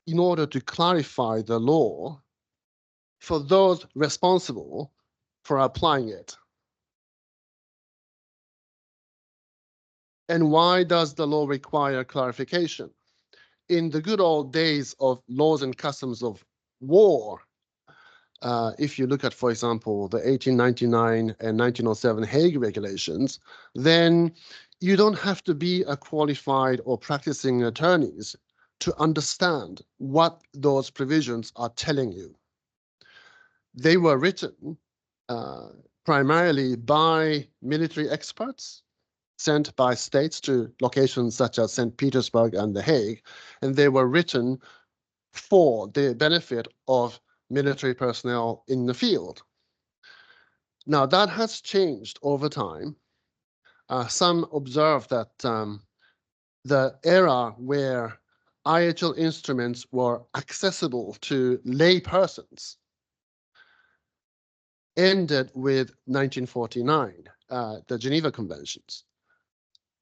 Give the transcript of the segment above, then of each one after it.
in order to clarify the law for those responsible for applying it. And why does the law require clarification? In the good old days of laws and customs of war, if you look at, for example, the 1899 and 1907 Hague regulations, then you don't have to be a qualified or practicing attorneys to understand what those provisions are telling you. They were written primarily by military experts sent by states to locations such as St. Petersburg and The Hague, and they were written for the benefit of military personnel in the field. Now, that has changed over time. Some observe that the era where IHL instruments were accessible to lay persons ended with 1949, the Geneva Conventions.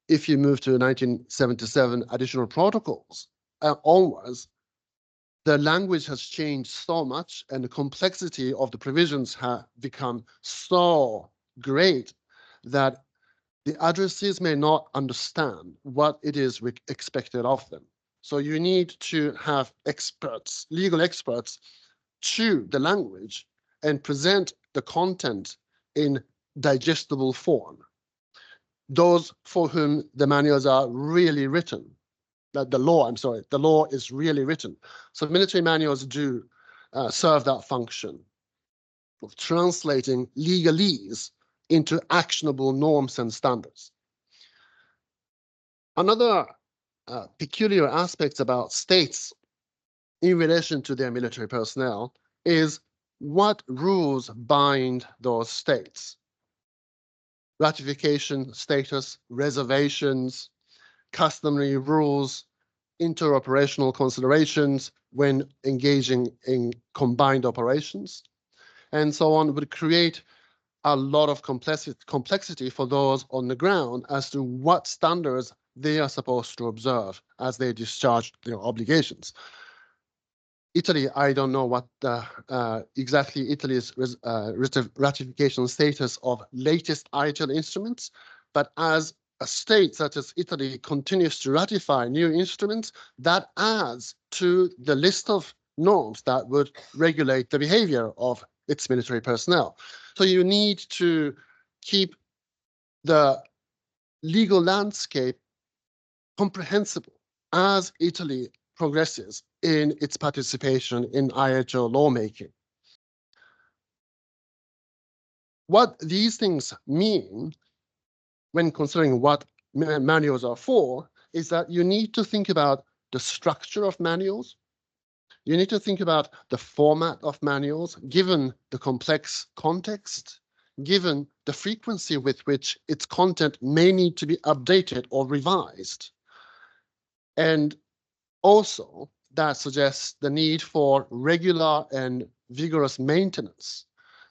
If you move to 1977 additional protocols onwards, the language has changed so much and the complexity of the provisions have become so great that the addressees may not understand what it is expected of them. So you need to have experts, legal experts, chew the language and present the content in digestible form. Those for whom the manuals are really written, the law is really written. So military manuals do serve that function of translating legalese into actionable norms and standards. Another peculiar aspect about states in relation to their military personnel is what rules bind those states. Ratification status, reservations, customary rules, interoperational considerations when engaging in combined operations, and so on, would create a lot of complexity for those on the ground as to what standards they are supposed to observe as they discharge their obligations. Italy, I don't know what exactly Italy's ratification status of latest IHL instruments, but as a state such as Italy continues to ratify new instruments, that adds to the list of norms that would regulate the behavior of its military personnel. So you need to keep the legal landscape comprehensible as Italy progresses in its participation in IHL lawmaking. What these things mean when considering what manuals are for is that you need to think about the structure of manuals. You need to think about the format of manuals, given the complex context, given the frequency with which its content may need to be updated or revised. And also, that suggests the need for regular and vigorous maintenance.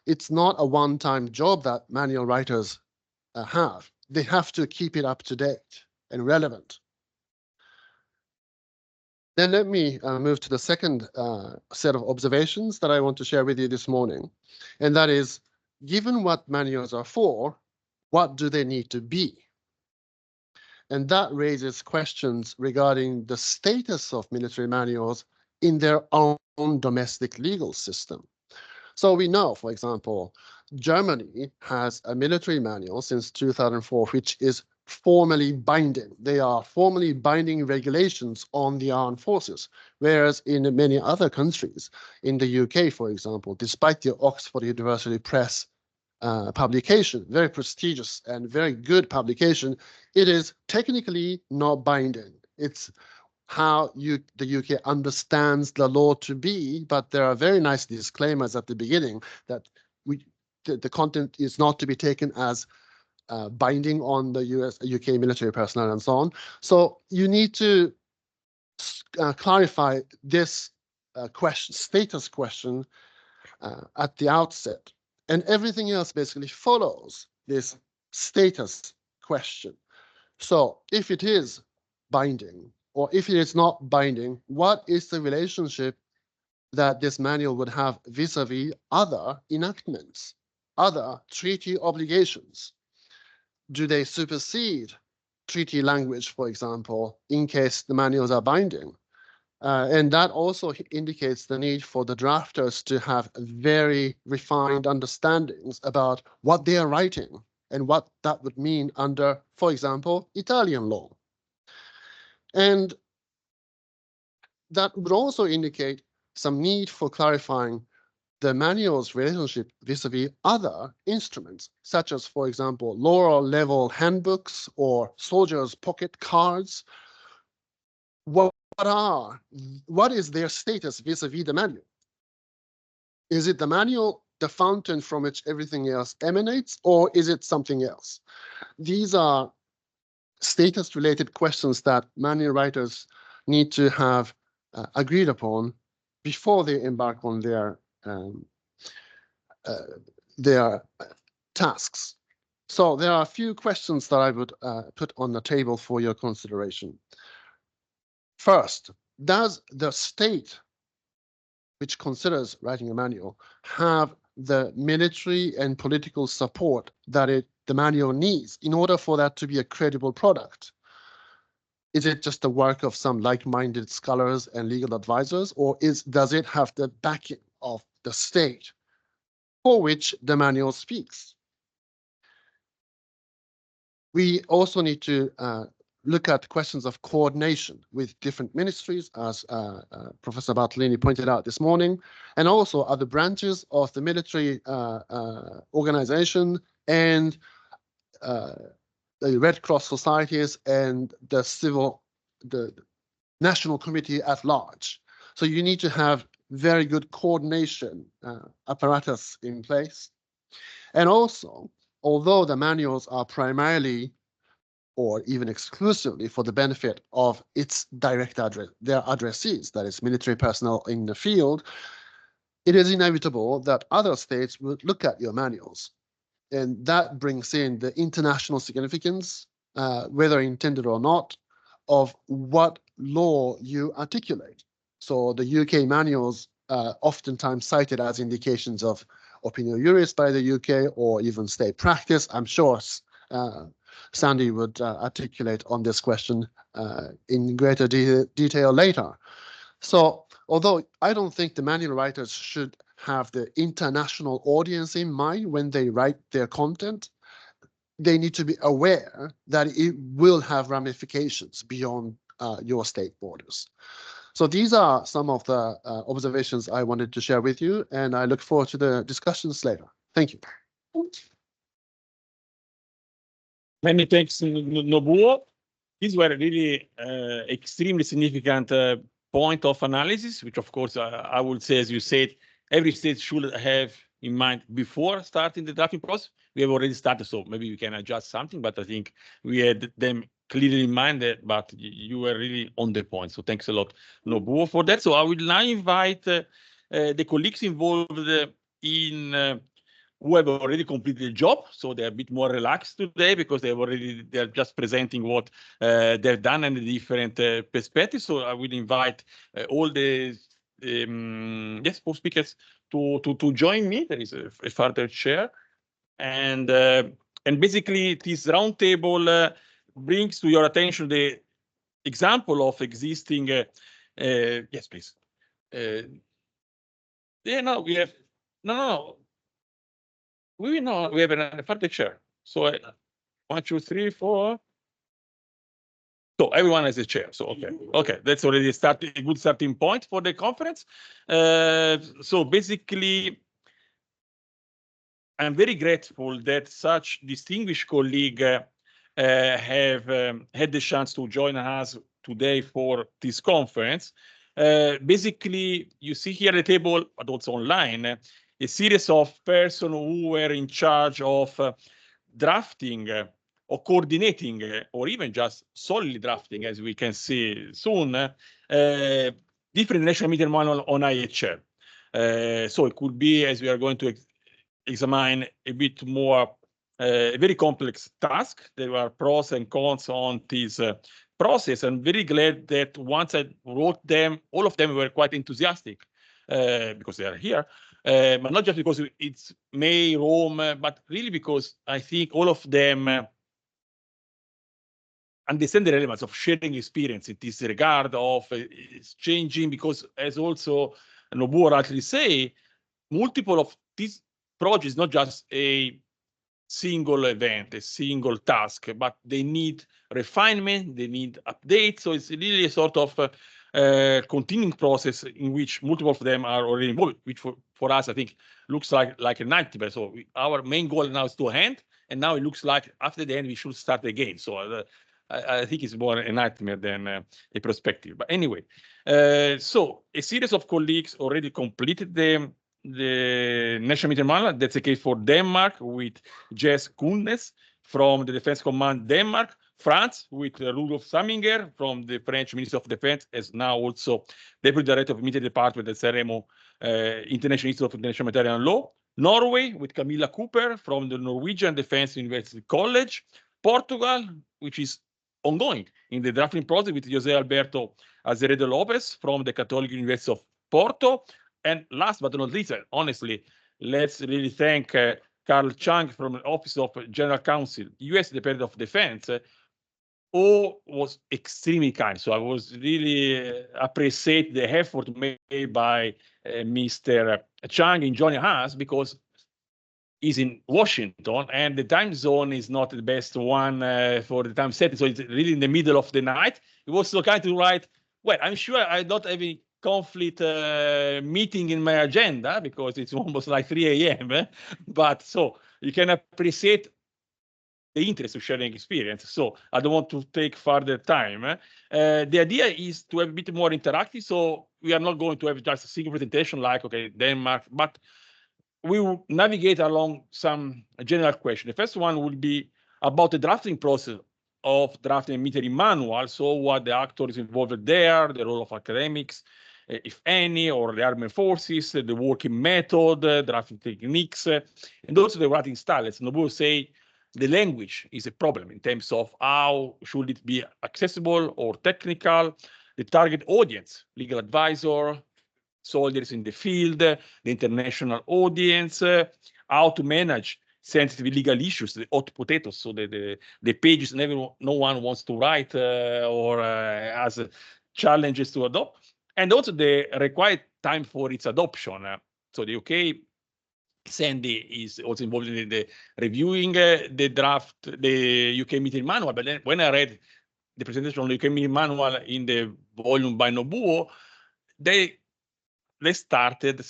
It's not a one-time job that manual writers have. They have to keep it up to date and relevant. Then let me move to the second set of observations that I want to share with you this morning. And that is, given what manuals are for, what do they need to be? And that raises questions regarding the status of military manuals in their own domestic legal system. So we know, for example, Germany has a military manual since 2004, which is formally binding. They are formally binding regulations on the armed forces, whereas in many other countries, in the UK, for example, despite the Oxford University Press publication, very prestigious and very good publication, it is technically not binding. It's how the UK understands the law to be, but there are very nice disclaimers at the beginning that the content is not to be taken as binding on the UK military personnel and so on. So you need to clarify this status question at the outset. And everything else basically follows this status question. So if it is binding or if it is not binding, what is the relationship that this manual would have vis-a-vis other enactments, other treaty obligations? Do they supersede treaty language, for example, in case the manuals are binding? And that also indicates the need for the drafters to have very refined understandings about what they are writing and what that would mean under, for example, Italian law. And that would also indicate some need for clarifying the manual's relationship vis-a-vis other instruments, such as, for example, lower level handbooks or soldiers' pocket cards. What is their status vis-a-vis the manual? Is it the manual, the fountain from which everything else emanates, or is it something else? These are status-related questions that manual writers need to have agreed upon before they embark on their tasks. So there are a few questions that I would put on the table for your consideration. First, does the state which considers writing a manual have the military and political support that the manual needs in order for that to be a credible product? Is it just the work of some like-minded scholars and legal advisors, or does it have the backing of the state for which the manual speaks? We also need to look at questions of coordination with different ministries, as Professor Bartolini pointed out this morning, and also other branches of the military organization and the Red Cross societies and the national committee at large. So you need to have very good coordination apparatus in place. And also, although the manuals are primarily or even exclusively for the benefit of its direct their addressees, that is military personnel in the field, it is inevitable that other states would look at your manuals. And that brings in the international significance, whether intended or not, of what law you articulate. So the UK manuals oftentimes cited as indications of opinio juris by the UK or even state practice. I'm sure Sandy would articulate on this question in greater detail later. So although I don't think the manual writers should have the international audience in mind when they write their content, they need to be aware that it will have ramifications beyond your state borders. So these are some of the observations I wanted to share with you, and I look forward to the discussions later. Thank you. Many thanks, Nobuo. These were really extremely significant point of analysis, which of course I would say, as you said, every state should have in mind before starting the drafting process. We have already started, so maybe we can adjust something, but I think we had them clearly in mind, but you were really on the point. So thanks a lot, Nobuo, for that. So I will now invite the colleagues involved in who have already completed the job, so they're a bit more relaxed today because they're just presenting what they've done and the different perspectives. So I will invite all the both speakers to join me. There is a further chair, and basically this roundtable brings to your attention the example of existing. Yes, please. Yeah, no, we have no. We have a further chair. So 1, 2, 3, 4. So everyone has a chair. So okay, that's already a good starting point for the conference. So basically, I'm very grateful that such distinguished colleagues have had the chance to join us today for this conference. Basically, you see here at the table, but also online, a series of persons who were in charge of drafting or coordinating or even just solely drafting, as we can see soon, different national military manuals on IHL. So it could be, as we are going to examine, a bit more a very complex task. There are pros and cons on this process. I'm very glad that once I wrote them, all of them were quite enthusiastic because they are here, but not just because it's May, Rome, but really because I think all of them understand the relevance of sharing experience in this regard of changing, because as also Nobuo rightly say, multiple of these projects, not just a single event, a single task, but they need refinement, they need updates. So it's really a sort of continuing process in which multiple of them are already involved, which for us, I think, looks like a nightmare. So our main goal now is to end, and now it looks like after the end, we should start again. So I think it's more a nightmare than a perspective. But anyway, so a series of colleagues already completed the National Military Manual. That's the case for Denmark with Jess Kunes from the Defense Command Denmark, France with Rudolf Saminger from the French Ministry of Defense, as now also Deputy Director of Military Department at CEREMO International Institute of International Military Law, Norway with Camilla Cooper from the Norwegian Defense University College, Portugal, which is ongoing in the drafting process with José Alberto Azeredo Lopes from the Catholic University of Porto. And last but not least, honestly, let's really thank Carl Chang from the Office of General Counsel, U.S. Department of Defense, who was extremely kind. So I was really appreciate the effort made by Mr. Chang in joining us, because he's in Washington and the time zone is not the best one for the time setting. So it's really in the middle of the night. He was so kind to write, well, I'm sure I don't have any conflict meeting in my agenda because it's almost like 3 a.m. But so you can appreciate the interest of sharing experience. So I don't want to take further time. The idea is to have a bit more interactive. So we are not going to have just a single presentation like, okay, Denmark, but we will navigate along some general questions. The first one will be about the drafting process of drafting a military manual. So what the actors involved there, the role of academics, if any, or the armed forces, the working method, drafting techniques, and also the writing style. As Nobuo say, the language is a problem in terms of how should it be accessible or technical, the target audience, legal advisor, soldiers in the field, the international audience, how to manage sensitive legal issues, the hot potatoes, so the pages no one wants to write or has challenges to adopt, and also the required time for its adoption. So the UK Sandy is also involved in the reviewing the draft, the UK military manual. But then when I read the presentation on the UK military manual in the volume by Nobuo, they started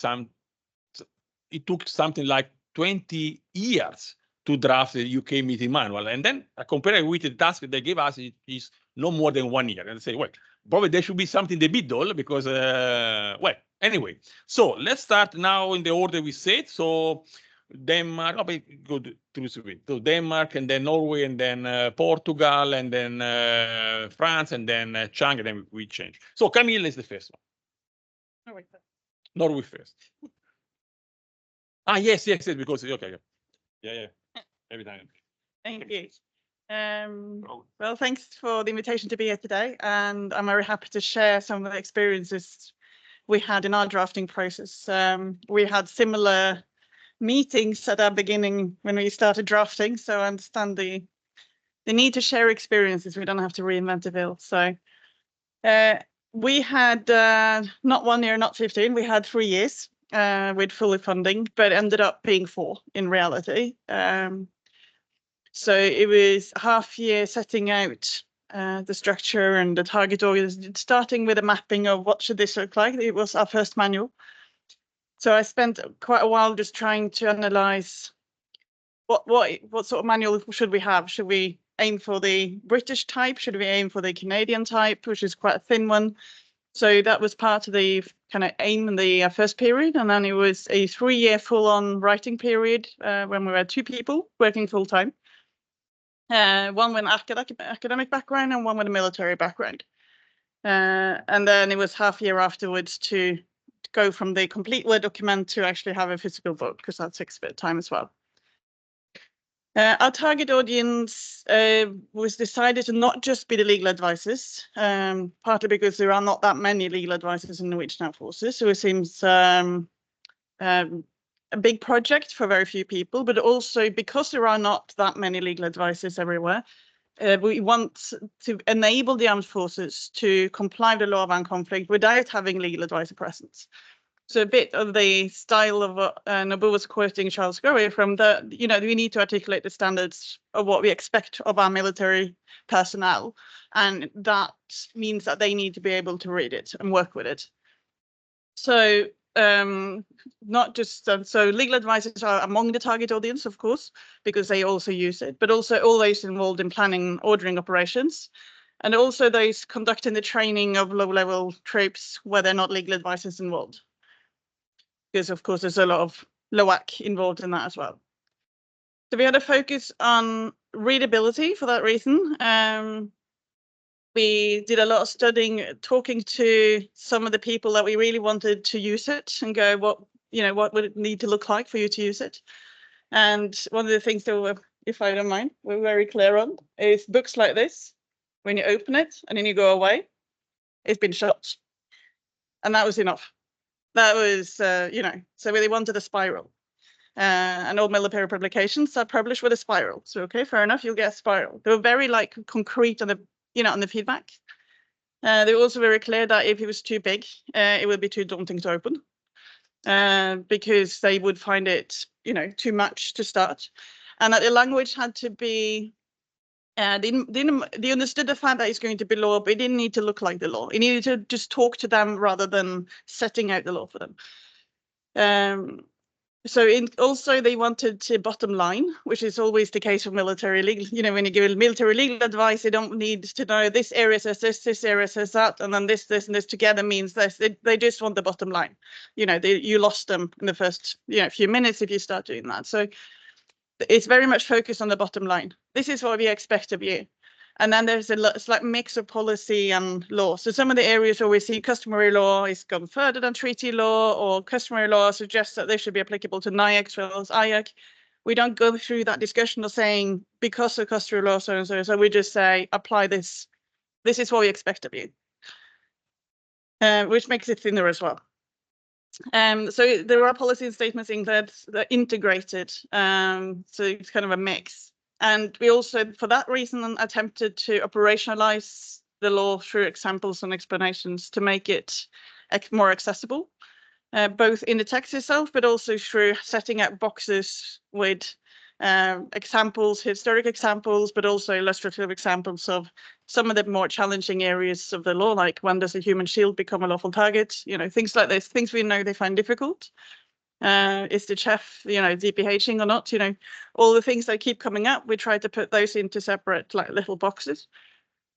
it took something like 20 years to draft the UK military manual. And then I compare it with the task they gave us, it is no more than 1 year. And I say, well, probably there should be something in the middle because, well, anyway. So let's start now in the order we said. So Denmark, go through it. So Denmark, and then Norway, and then Portugal, and then France, and then Chang, and then we change. So Camille is the first one. Norway first. Yes, because okay. Yeah. Every time. Thank you. Well, thanks for the invitation to be here today, and I'm very happy to share some of the experiences we had in our drafting process. We had similar meetings at our beginning when we started drafting, so I understand the need to share experiences. We don't have to reinvent the wheel. So we had not 1 year, not 15. We had 3 years with fully funding, but ended up being 4 in reality. So it was half year setting out the structure and the target organization, starting with a mapping of what should this look like. It was our first manual. So I spent quite a while just trying to analyze what sort of manual should we have? Should we aim for the British type? Should we aim for the Canadian type, which is quite a thin one? So that was part of the kind of aim in the first period. And then it was a 3-year full-on writing period when we were 2 people working full-time. One with an academic background and one with a military background. And then it was half a year afterwards to go from the complete Word document to actually have a physical book, because that takes a bit of time as well. Our target audience was decided to not just be the legal advisors, partly because there are not that many legal advisors in the Norwegian Armed Forces, so it seems a big project for very few people, but also because there are not that many legal advisors everywhere, we want to enable the armed forces to comply with the law of armed conflict without having legal advisor presence. So a bit of the style of what Nabu was quoting Charles Gurry from we need to articulate the standards of what we expect of our military personnel. And that means that they need to be able to read it and work with it. So not just, so legal advisors are among the target audience, of course, because they also use it, but also all those involved in planning and ordering operations. And also those conducting the training of low-level troops where they're not legal advisors involved. Because of course there's a lot of LOAC involved in that as well. So we had a focus on readability for that reason. We did a lot of studying, talking to some of the people that we really wanted to use it and go, what would it need to look like for you to use it? And one of the things that were, if I don't mind, we're very clear on is books like this. When you open it and then you go away, it's been shut. And that was enough. That was, so they wanted a spiral. And all military publications are published with a spiral. So, okay, fair enough, you'll get a spiral. They were very concrete on the, on the feedback. They were also very clear that if it was too big, it would be too daunting to open. Because they would find it, too much to start. And that the language had to be, they understood the fact that it's going to be law, but it didn't need to look like the law. It needed to just talk to them rather than setting out the law for them. Also they wanted to bottom line, which is always the case for military legal. When you give military legal advice, they don't need to know this area says this area says that, and then this and this together means this. They just want the bottom line. You lost them in the first few minutes if you start doing that. So it's very much focused on the bottom line. This is what we expect of you. And then there's a slight mix of policy and law. So some of the areas where we see customary law is gone further than treaty law, or customary law suggests that they should be applicable to NIAC as well as IHC. We don't go through that discussion of saying, because of customary law, so and so. So we just say, apply this. This is what we expect of you, which makes it thinner as well. So there are policy statements in that integrated. So it's kind of a mix. And we also, for that reason, attempted to operationalize the law through examples and explanations to make it more accessible, both in the text itself, but also through setting up boxes with examples, historic examples, but also illustrative examples of some of the more challenging areas of the law, like when does a human shield become a lawful target? Things like this, things we know they find difficult. Is the chef, DPHing or not? All the things that keep coming up, we try to put those into separate little boxes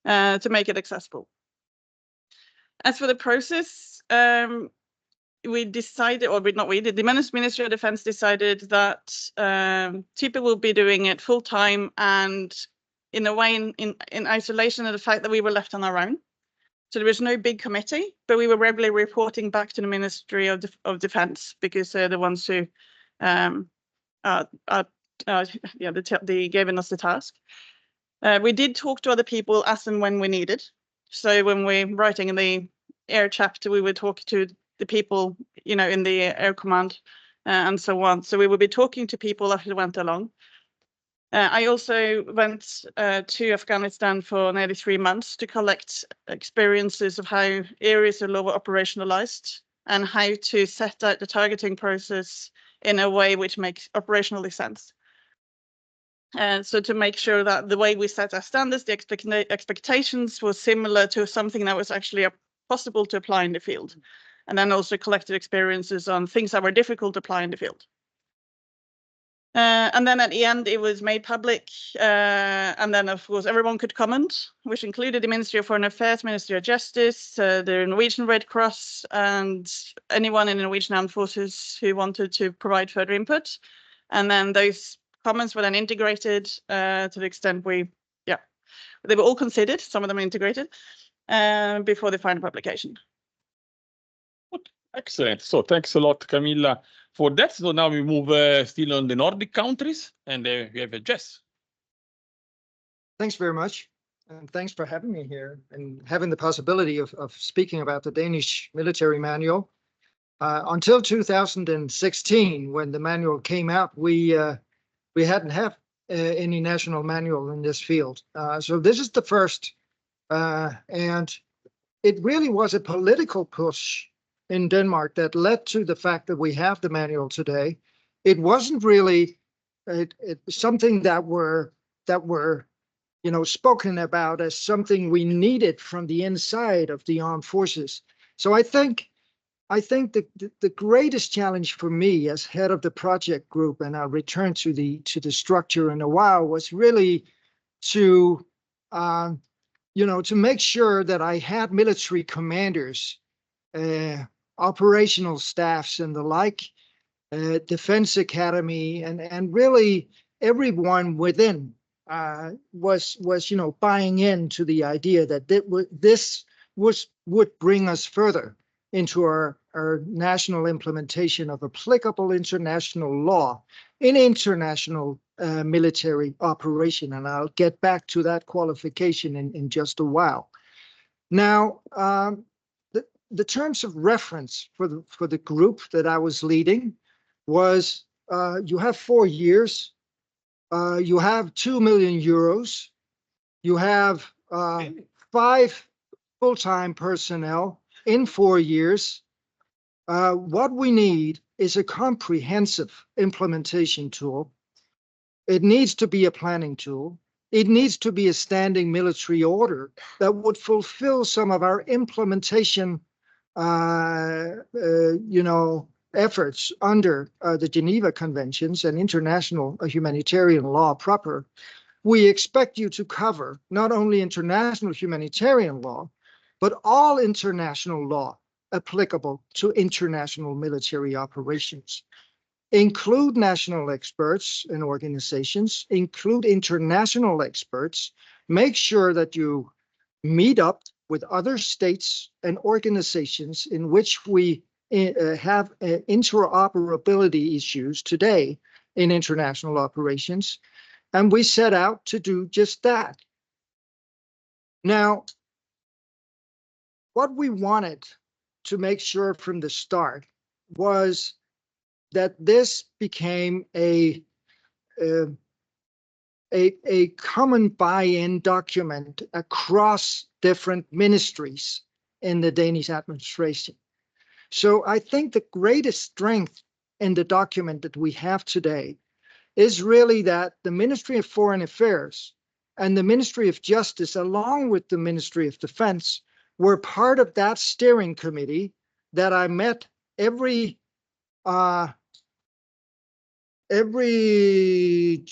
to make it accessible. As for the process, we decided, or not we did, the Ministry of Defense decided that TIPA will be doing it full time and in a way in isolation of the fact that we were left on our own. So there was no big committee, but we were regularly reporting back to the Ministry of Defense because they're the ones who they gave us the task. We did talk to other people as and when we needed. So when we're writing in the air chapter, we would talk to the people, in the air command and so on. So we would be talking to people as we went along. I also went to Afghanistan for nearly 3 months to collect experiences of how areas of law were operationalized and how to set out the targeting process in a way which makes operationally sense. So to make sure that the way we set our standards, the expectations were similar to something that was actually possible to apply in the field. And then also collected experiences on things that were difficult to apply in the field. And then at the end, it was made public. And then, of course, everyone could comment, which included the Ministry of Foreign Affairs, Ministry of Justice, the Norwegian Red Cross, and anyone in the Norwegian Armed Forces who wanted to provide further input. And then those comments were then integrated to the extent they were all considered, some of them integrated, before the final publication. Excellent. So thanks a lot, Camilla, for that, so now we move still on the Nordic countries, and we have Jess. Thanks very much. And thanks for having me here and having the possibility of speaking about the Danish military manual. Until 2016, when the manual came out, we hadn't had any national manual in this field. So this is the first, and it really was a political push in Denmark that led to the fact that we have the manual today. It wasn't really something that were spoken about as something we needed from the inside of the armed forces. So I think the greatest challenge for me as head of the project group, and I'll return to the structure in a while, was really to make sure that I had military commanders, operational staffs and the like, Defense Academy, and really everyone within was buying into the idea that this would bring us further into our national implementation of applicable international law in international military operation. And I'll get back to that qualification in just a while. Now, the terms of reference for the group that I was leading was you have 4 years, you have 2 million euros, you have 5 full-time personnel in 4 years. What we need is a comprehensive implementation tool. It needs to be a planning tool. It needs to be a standing military order that would fulfill some of our implementation efforts under the Geneva Conventions and international humanitarian law proper. We expect you to cover not only international humanitarian law, but all international law applicable to international military operations. Include national experts and organizations, include international experts, make sure that you meet up with other states and organizations in which we have interoperability issues today in international operations, and we set out to do just that. Now, what we wanted to make sure from the start was that this became a common buy-in document across different ministries in the Danish administration. So I think the greatest strength in the document that we have today is really that the Ministry of Foreign Affairs and the Ministry of Justice, along with the Ministry of Defense, were part of that steering committee that I met every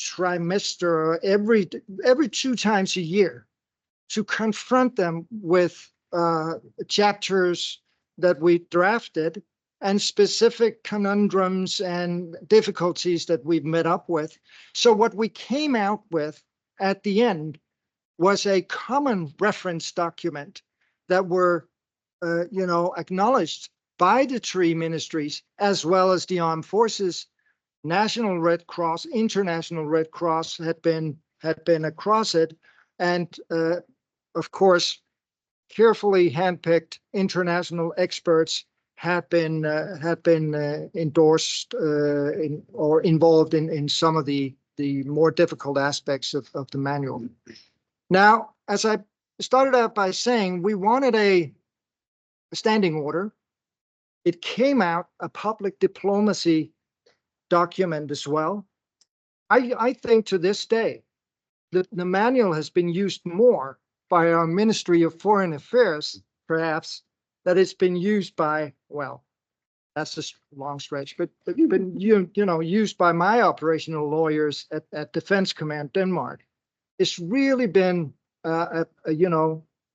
trimester, or every 2 times a year, to confront them with chapters that we drafted and specific conundrums and difficulties that we've met up with. So what we came out with at the end was a common reference document that were, acknowledged by the 3 ministries, as well as the armed forces. National Red Cross, International Red Cross had been across it, and of course, carefully handpicked international experts had been endorsed or involved in some of the more difficult aspects of the manual. Now, as I started out by saying, we wanted a standing order. It came out a public diplomacy document as well. I think to this day, the manual has been used more by our Ministry of Foreign Affairs, perhaps, that it's been used by, well, that's a long stretch, but been used by my operational lawyers at Defense Command Denmark. It's really been a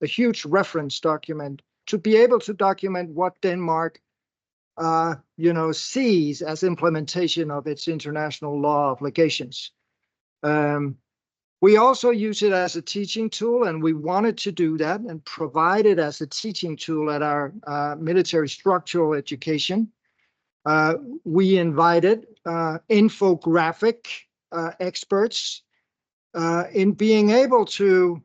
huge reference document to be able to document what Denmark sees as implementation of its international law obligations. We also use it as a teaching tool, and we wanted to do that and provide it as a teaching tool at our military structural education. We invited infographic experts in being able to,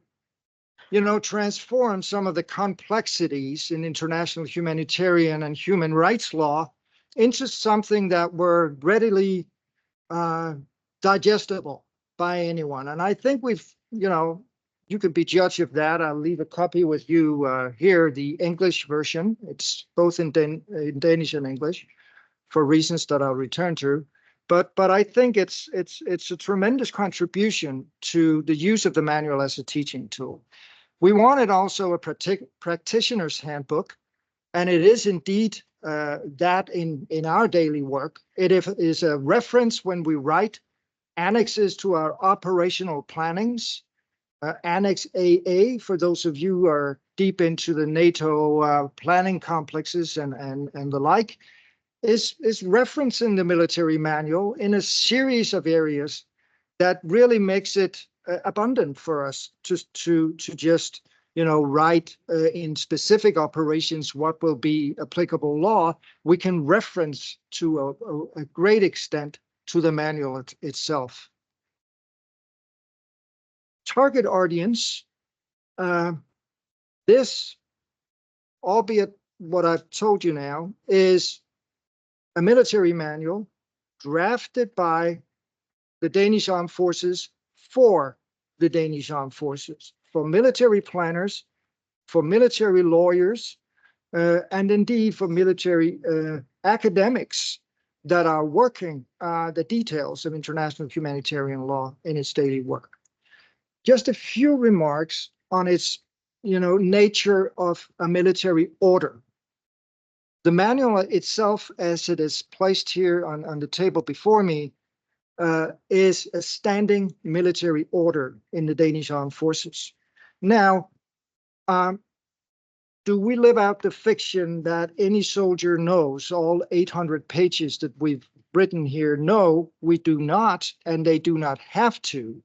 transform some of the complexities in international humanitarian and human rights law into something that were readily digestible by anyone. And I think we've, you could be judge of that. I'll leave a copy with you here, the English version. It's both in Danish and English for reasons that I'll return to. But I think it's a tremendous contribution to the use of the manual as a teaching tool. We wanted also a practitioner's handbook, and it is indeed that in our daily work. It is a reference when we write annexes to our operational plannings. Annex AA, for those of you who are deep into the NATO planning complexes and the like, is referencing the military manual in a series of areas that really makes it abundant for us to just write in specific operations what will be applicable law. We can reference to a great extent to the manual itself. Target audience. This, albeit what I've told you now, is a military manual drafted by the Danish Armed Forces for the Danish Armed Forces, for military planners, for military lawyers, and indeed for military academics that are working the details of international humanitarian law in its daily work. Just a few remarks on its, nature of a military order. The manual itself, as it is placed here on the table before me, is a standing military order in the Danish Armed Forces. Now, do we live out the fiction that any soldier knows all 800 pages that we've written here? No, we do not, and they do not have to.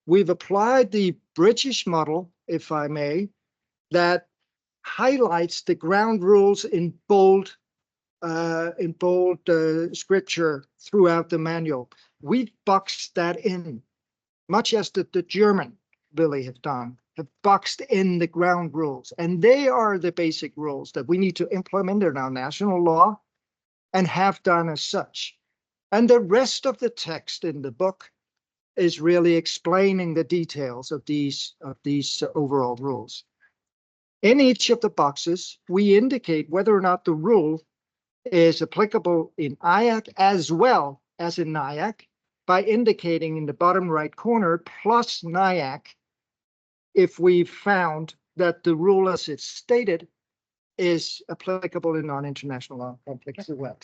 We've applied the British model, if I may, that highlights the ground rules in bold scripture throughout the manual. We've boxed that in, much as the German really have done, have boxed in the ground rules. And they are the basic rules that we need to implement in our national law and have done as such. And the rest of the text in the book is really explaining the details of these overall rules. In each of the boxes, we indicate whether or not the rule is applicable in IAC as well as in NIAC by indicating in the bottom right corner plus NIAC if we've found that the rule as it's stated is applicable in non-international law conflicts as well.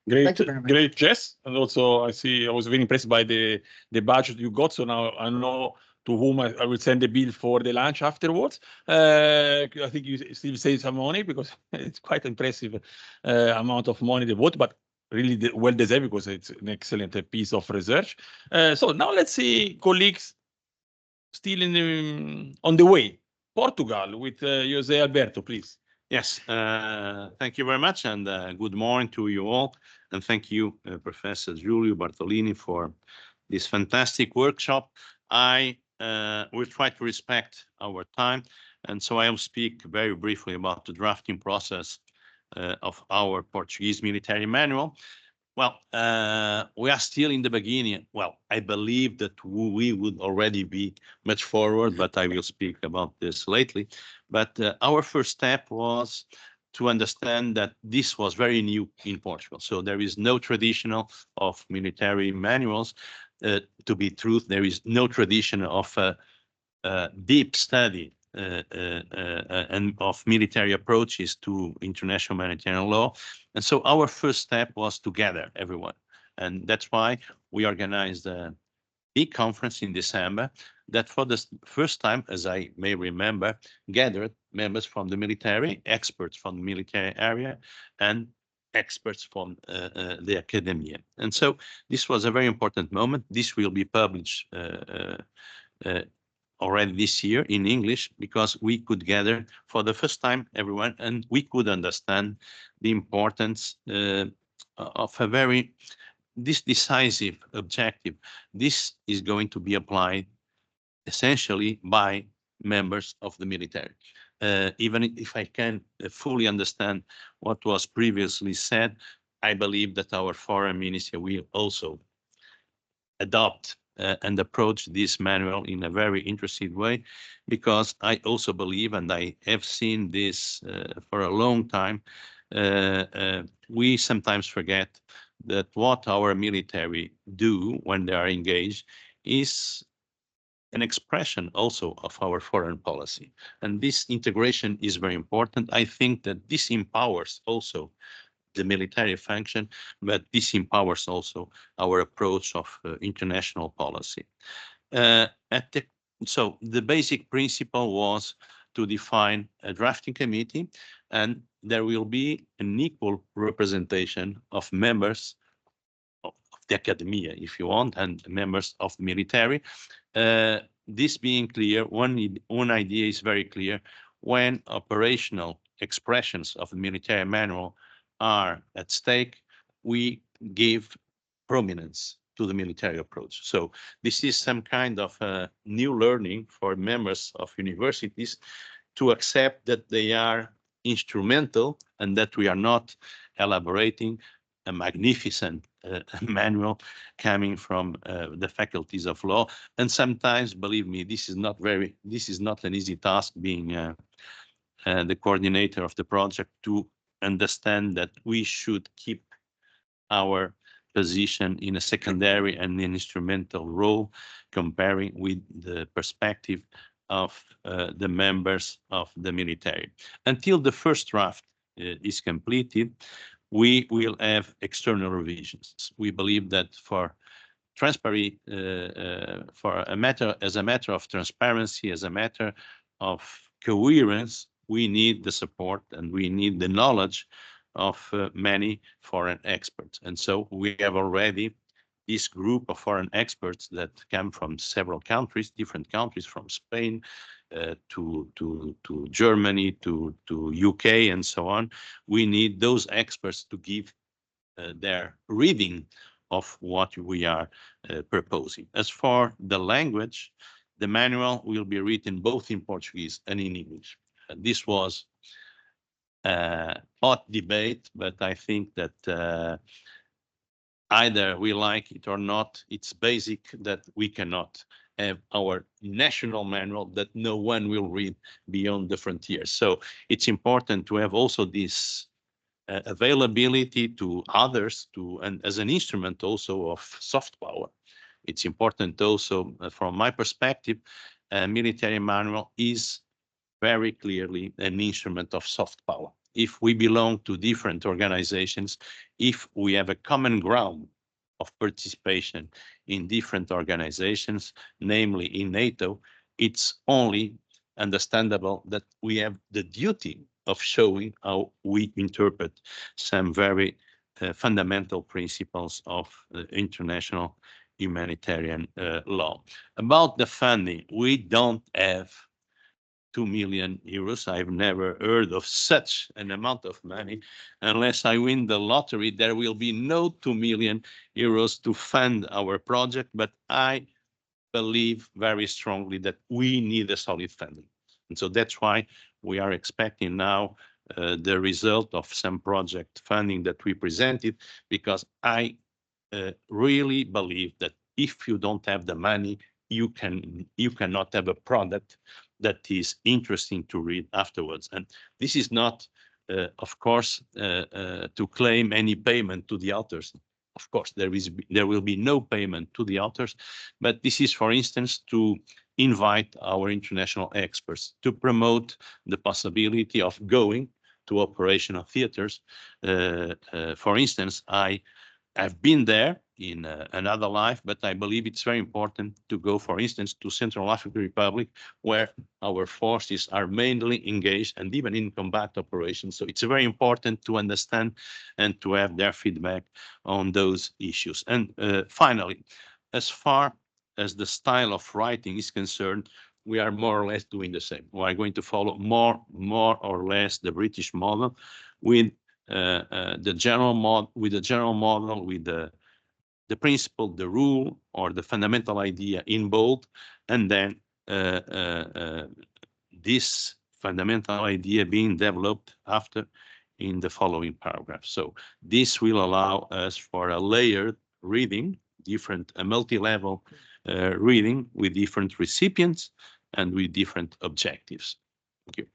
Great, Jess. And also I was very impressed by the budget you got. So now I know to whom I will send the bill for the lunch afterwards. I think you still save some money because it's quite impressive amount of money they bought, but really well deserved because it's an excellent piece of research. So now let's see colleagues still on the way. Portugal with José Alberto, please. Yes, thank you very much, and good morning to you all. And thank you, Professor Giulio Bartolini, for this fantastic workshop. I will try to respect our time, and so I will speak very briefly about the drafting process of our Portuguese military manual. Well, we are still in the beginning. Well, I believe that we would already be much forward, but I will speak about this lately. But our first step was to understand that this was very new in Portugal. So there is no tradition of military manuals. To be truth, there is no tradition of deep study and of military approaches to international humanitarian law. And so our first step was to gather everyone. And that's why we organized a big conference in December that for the first time, as I may remember, gathered members from the military, experts from the military area, and experts from the academia. And so this was a very important moment. This will be published already this year in English, because we could gather for the first time everyone, and we could understand the importance a very this decisive objective. This is going to be applied essentially by members of the military. Even if I can fully understand what was previously said, I believe that our foreign ministry will also adopt and approach this manual in a very interesting way, because I also believe, and I have seen this for a long time, we sometimes forget that what our military do when they are engaged is an expression also of our foreign policy. And this integration is very important. I think that this empowers also the military function, but this empowers also our approach of international policy. So the basic principle was to define a drafting committee, and there will be an equal representation of members of the academia, if you want, and members of the military. This being clear, one idea is very clear. When operational expressions of the military manual are at stake, we give prominence to the military approach. So this is some kind of new learning for members of universities to accept that they are instrumental and that we are not elaborating a magnificent manual coming from the faculties of law. And sometimes, believe me, this is not an easy task, being the coordinator of the project, to understand that we should keep our position in a secondary and an instrumental role, comparing with the perspective of the members of the military. Until the first draft is completed, we will have external revisions. We believe that for transparency, as a matter of transparency, as a matter of coherence, we need the support and we need the knowledge of many foreign experts. And so we have already this group of foreign experts that come from several countries, different countries, from Spain to Germany, to UK, and so on. We need those experts to give their reading of what we are proposing. As for the language, the manual will be written both in Portuguese and in English. This was hot debate, but I think that either we like it or not, it's basic that we cannot have our national manual that no one will read beyond the frontiers. So it's important to have also this availability to others, and as an instrument also of soft power. It's important also, from my perspective, a military manual is very clearly an instrument of soft power. If we belong to different organizations, if we have a common ground of participation in different organizations, namely in NATO, it's only understandable that we have the duty of showing how we interpret some very fundamental principles of international humanitarian law. About the funding, we don't have 2 million euros. I've never heard of such an amount of money. Unless I win the lottery, there will be no 2 million euros to fund our project, but I believe very strongly that we need a solid funding. And so that's why we are expecting now the result of some project funding that we presented, because I really believe that if you don't have the money, you cannot have a product that is interesting to read afterwards. And this is not, of course, to claim any payment to the authors. Of course, there will be no payment to the authors, but this is, for instance, to invite our international experts to promote the possibility of going to operational theaters. For instance, I've been there in another life, but I believe it's very important to go, for instance, to Central African Republic, where our forces are mainly engaged and even in combat operations. So it's very important to understand and to have their feedback on those issues. And finally, as far as the style of writing is concerned, we are more or less doing the same. We are going to follow more or less the British model, with the general model, with the principle, the rule, or the fundamental idea in bold, and then this fundamental idea being developed after in the following paragraph. So this will allow us for a layered reading, a multi-level reading with different recipients and with different objectives. Thank you.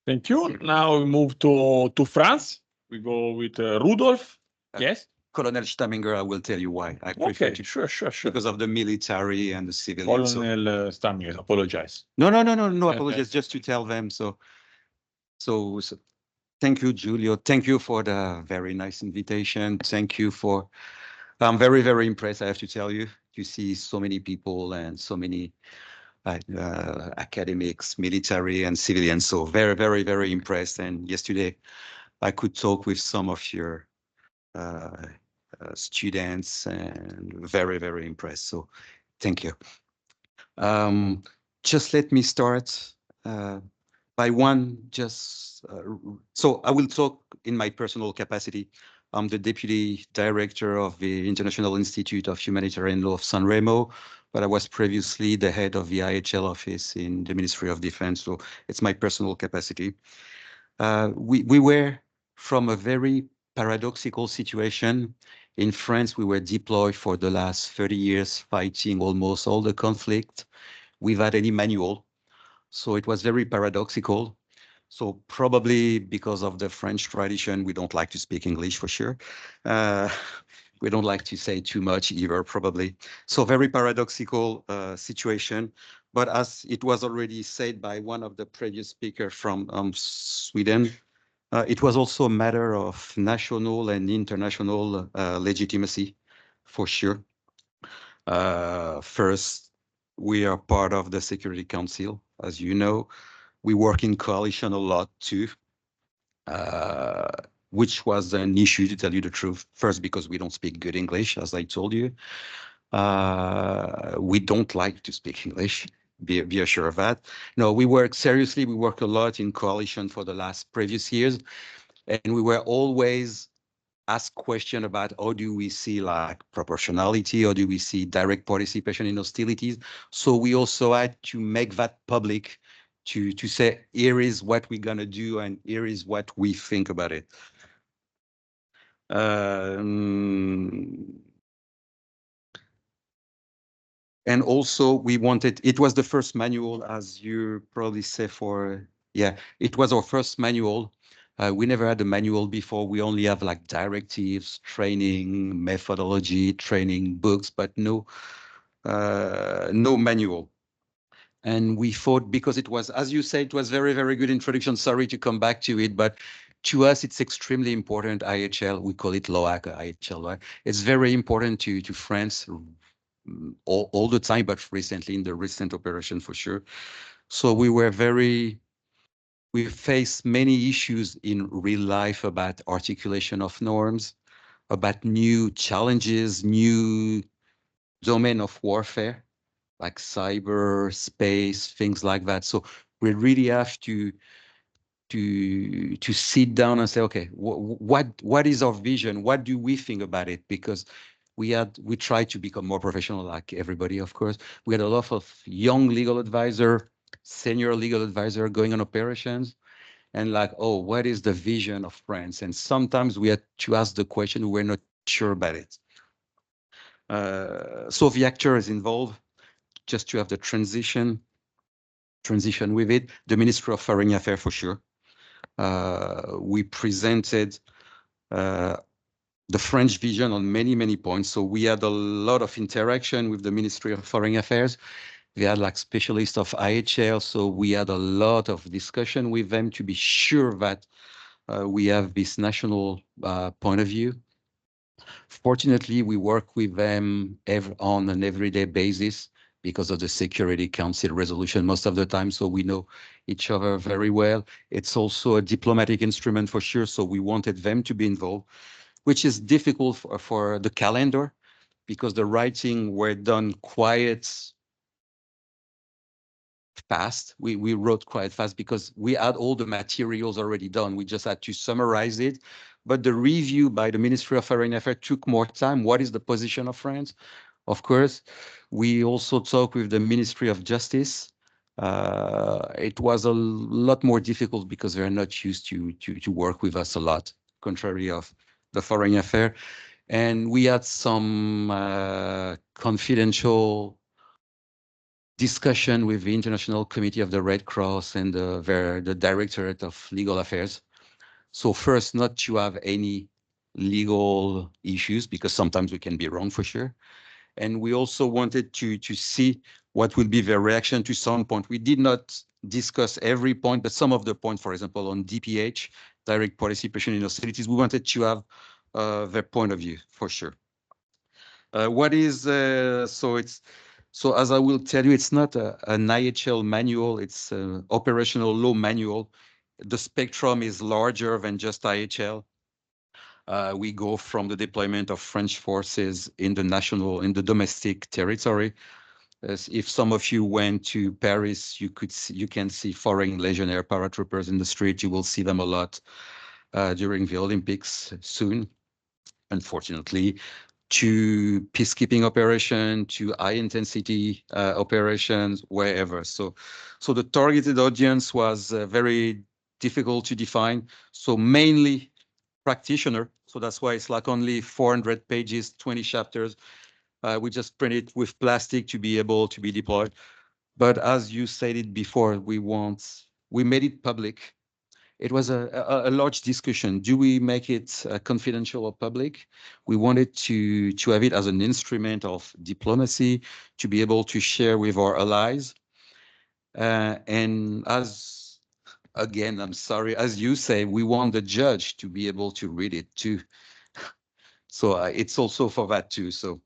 Thank you. Now we move to France. We go with Rudolf. Yes. Colonel Stamminger, I will tell you why. I prefer Okay, to, sure. because of the military and the civilians. Colonel Stamminger, apologize. No Okay. apologies, just to tell them. So thank you, Giulio. Thank you for the very nice invitation. Thank you for, I'm very, very impressed, I have to tell you, to see so many people and so many academics, military and civilians. So very, very, very impressed. And yesterday I could talk with some of your students and very, very impressed. So thank you. Just let me start by so I will talk in my personal capacity. I'm the Deputy Director of the International Institute of Humanitarian Law of San Remo, but I was previously the head of the IHL office in the Ministry of Defense, so it's my personal capacity. We were from a very paradoxical situation. In France, we were deployed for the last 30 years, fighting almost all the conflict without any manual. So it was very paradoxical. So probably because of the French tradition, we don't like to speak English for sure. We don't like to say too much either, probably. So very paradoxical situation. But as it was already said by one of the previous speakers from Sweden, it was also a matter of national and international legitimacy, for sure. First, we are part of the Security Council, as you know. We work in coalition a lot too, which was an issue, to tell you the truth. First, because we don't speak good English, as I told you. We don't like to speak English, be assured of that. No, we work seriously. We work a lot in coalition for the last previous years. And we were always asked questions about how do we see like proportionality, or do we see direct participation in hostilities. So we also had to make that public to say, here is what we're going to do and here is what we think about it. And also we wanted, it was the first manual, as you probably say, it was our first manual. We never had a manual before. We only have like directives, training, methodology, training books, but no manual. And we thought, because it was, as you said, it was very, very good introduction. Sorry to come back to it, but to us, it's extremely important. IHL, we call it LOAC, IHL. Right? It's very important to France all the time, but recently in the recent operation for sure. So we face many issues in real life about articulation of norms, about new challenges, new domain of warfare, like cyber, space, things like that. So we really have to sit down and say, okay, what is our vision? What do we think about it? Because we try to become more professional, like everybody, of course. We had a lot of young legal advisor, senior legal advisor going on operations, and like, oh, what is the vision of France? And sometimes we had to ask the question, we're not sure about it. So the actor is involved, just to have the transition with it. The Ministry of Foreign Affairs, for sure. We presented the French vision on many, many points. So we had a lot of interaction with the Ministry of Foreign Affairs. We had like specialists of IHL. So we had a lot of discussion with them to be sure that we have this national point of view. Fortunately, we work with them on an everyday basis because of the Security Council resolution most of the time. So we know each other very well. It's also a diplomatic instrument for sure. So we wanted them to be involved, which is difficult for the calendar because the writing were done quite fast. We wrote quite fast because we had all the materials already done. We just had to summarize it. But the review by the Ministry of Foreign Affairs took more time. What is the position of France? Of course, we also talked with the Ministry of Justice. It was a lot more difficult because they're not used to work with us a lot, contrary of the Foreign Affairs. And we had some confidential discussion with the International Committee of the Red Cross and the Directorate of Legal Affairs. So first, not to have any legal issues, because sometimes we can be wrong for sure. And we also wanted to see what would be their reaction to some point. We did not discuss every point, but some of the points, for example, on DPH, direct participation in hostilities, we wanted to have their point of view for sure. So as I will tell you, it's not an IHL manual, it's an operational law manual. The spectrum is larger than just IHL. We go from the deployment of French forces in the domestic territory. As if some of you went to Paris, you can see foreign legionnaire paratroopers in the street. You will see them a lot during the Olympics soon, unfortunately. To peacekeeping operation, to high intensity operations, wherever. So the targeted audience was very difficult to define. So mainly practitioner. So that's why it's like only 400 pages, 20 chapters. We just print it with plastic to be able to be deployed. But as you said it before, we made it public. It was a large discussion. Do we make it confidential or public? We wanted to have it as an instrument of diplomacy, to be able to share with our allies. And again, I'm sorry, as you say, we want the judge to be able to read it too. So it's also for that too. So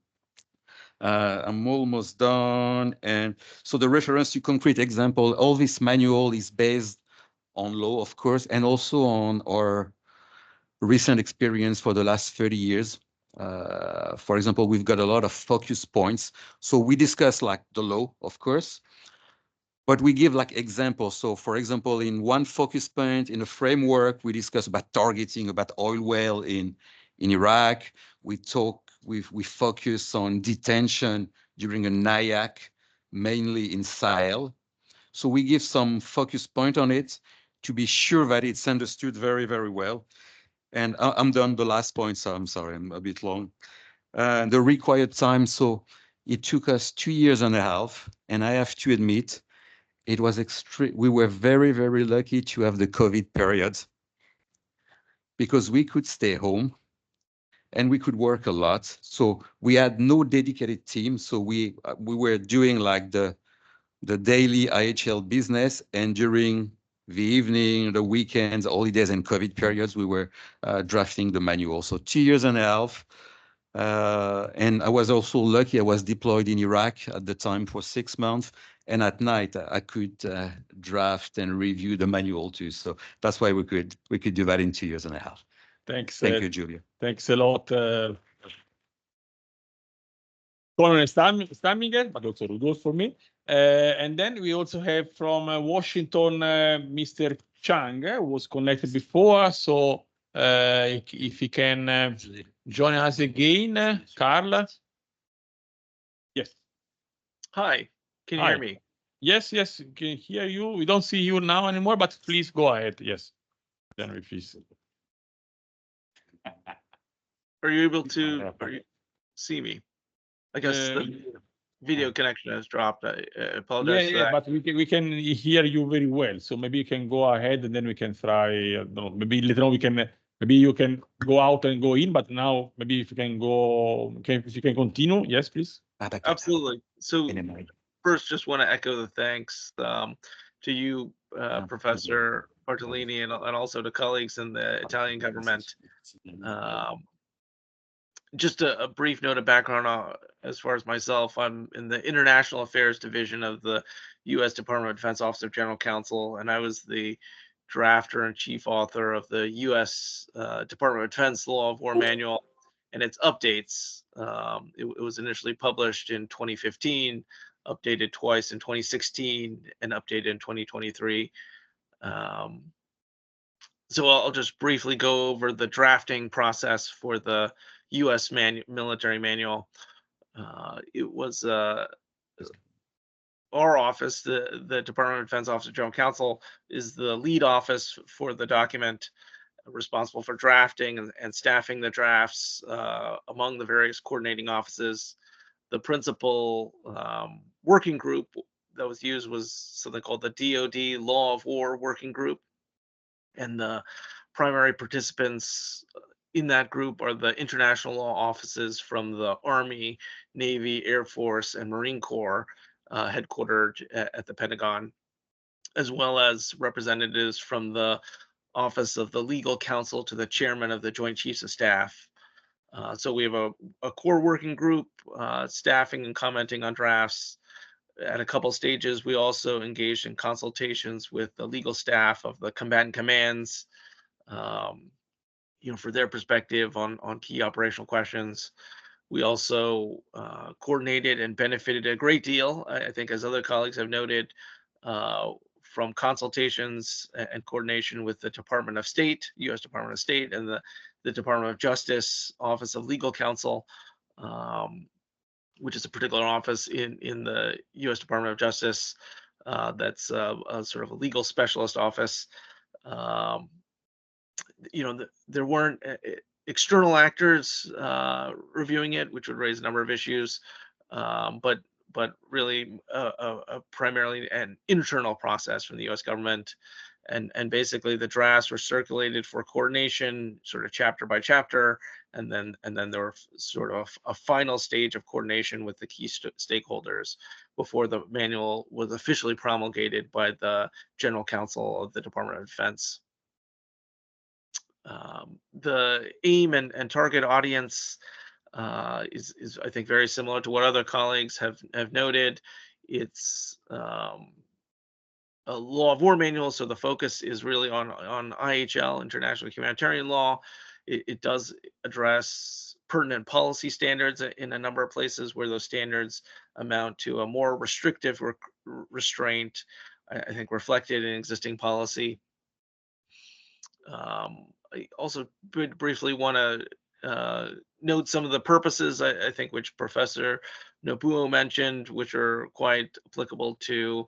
I'm almost done. And so the reference to concrete example, all this manual is based on law, of course, and also on our recent experience for the last 30 years. For example, we've got a lot of focus points. So we discuss like the law, of course, but we give like examples. So for example, in one focus point in a framework, we discuss about targeting, about oil well in Iraq. We focus on detention during a NIAC, mainly in Sahel. So we give some focus point on it to be sure that it's understood very, very well. And I'm done the last point, so I'm sorry, I'm a bit long. The required time, so it took us 2 years and a half, and I have to admit, it was extreme. We were very, very lucky to have the COVID period because we could stay home and we could work a lot. So we had no dedicated team. So we were doing like the daily IHL business, and during the evening, the weekends, holidays, and COVID periods, we were drafting the manual. So 2 years and a half. And I was also lucky. I was deployed in Iraq at the time for 6 months. And at night, I could draft and review the manual too. So that's why we could do that in 2 years and a half. Thanks. Thank you, Julia. Thanks a lot, Colonel Stamminger, but also Rudolf for me. And then we also have from Washington, Mr. Chang, who was connected before. So if he can join us again, Carl. Yes. Hi, can you hear me? Yes, yes, can hear you. We don't see you now anymore, but please go ahead. Yes. Then please. Are you able to see me? I guess the video connection has dropped. I apologize for that. But we can hear you very well. So maybe you can go ahead and then we can try. Maybe later on maybe you can go out and go in. But now maybe if you can go, if you can continue. Yes, please. Absolutely. So first, just want to echo the thanks to you, Professor Bartolini, and also to colleagues in the Italian government. Just a brief note of background as far as myself. I'm in the International Affairs Division of the U.S. Department of Defense Office of General Counsel, and I was the drafter and chief author of the U.S. Department of Defense Law of War Manual and its updates. It was initially published in 2015, updated twice in 2016 and updated in 2023. So I'll just briefly go over the drafting process for the U.S. military manual. It was our office, the Department of Defense Office of General Counsel, is the lead office for the document, responsible for drafting and staffing the drafts among the various coordinating offices. The principal working group that was used was something called the DoD Law of War Working Group. And the primary participants in that group are the international law offices from the Army, Navy, Air Force, and Marine Corps, headquartered at the Pentagon, as well as representatives from the Office of the Legal Counsel to the Chairman of the Joint Chiefs of Staff. So we have a core working group staffing and commenting on drafts. At a couple stages, we also engaged in consultations with the legal staff of the combatant commands, for their perspective on key operational questions. We also coordinated and benefited a great deal, I think, as other colleagues have noted, from consultations and coordination with the Department of State, U.S. Department of State, and the Department of Justice Office of Legal Counsel, which is a particular office in the U.S. Department of Justice that's a sort of a legal specialist office. There weren't external actors reviewing it, which would raise a number of issues, but really primarily an internal process from the U.S. government. And basically the drafts were circulated for coordination, sort of chapter by chapter, and then there were sort of a final stage of coordination with the key stakeholders before the manual was officially promulgated by the General Counsel of the Department of Defense. The aim and target audience is I think very similar to what other colleagues have noted. It's a law of war manual, so the focus is really on IHL, international humanitarian law. It does address pertinent policy standards in a number of places where those standards amount to a more restrictive restraint, I think, reflected in existing policy. I also briefly want to note some of the purposes, I think, which Professor Nobuo mentioned, which are quite applicable to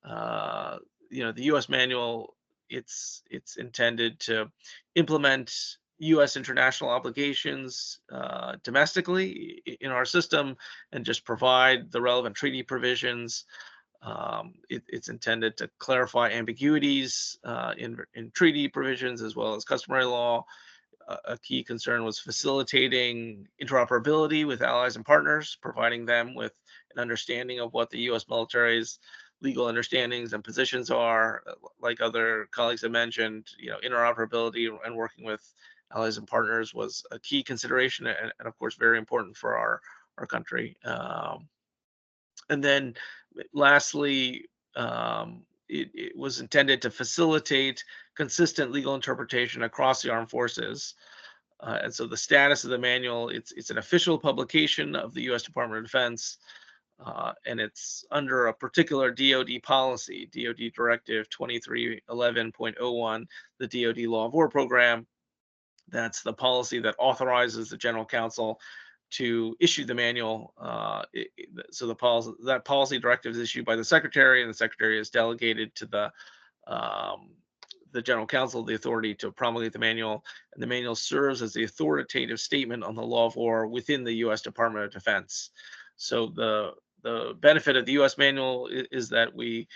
the U.S. manual. It's intended to implement U.S. international obligations domestically in our system and just provide the relevant treaty provisions. It's intended to clarify ambiguities in treaty provisions as well as customary law. A key concern was facilitating interoperability with allies and partners, providing them with an understanding of what the U.S. military's legal understandings and positions are. Like other colleagues have mentioned, interoperability and working with allies and partners was a key consideration and of course, very important for our country. And then lastly, it was intended to facilitate consistent legal interpretation across the armed forces. And so the status of the manual, it's an official publication of the U.S. Department of Defense, and it's under a particular DoD policy, DoD Directive 2311.01, the DoD Law of War Program. That's the policy that authorizes the General Counsel to issue the manual. So that policy directive is issued by the Secretary, and the Secretary is delegated to the General Counsel the authority to promulgate the manual, and the manual serves as the authoritative statement on the law of war within the U.S. Department of Defense. So the benefit of the U.S. manual is that we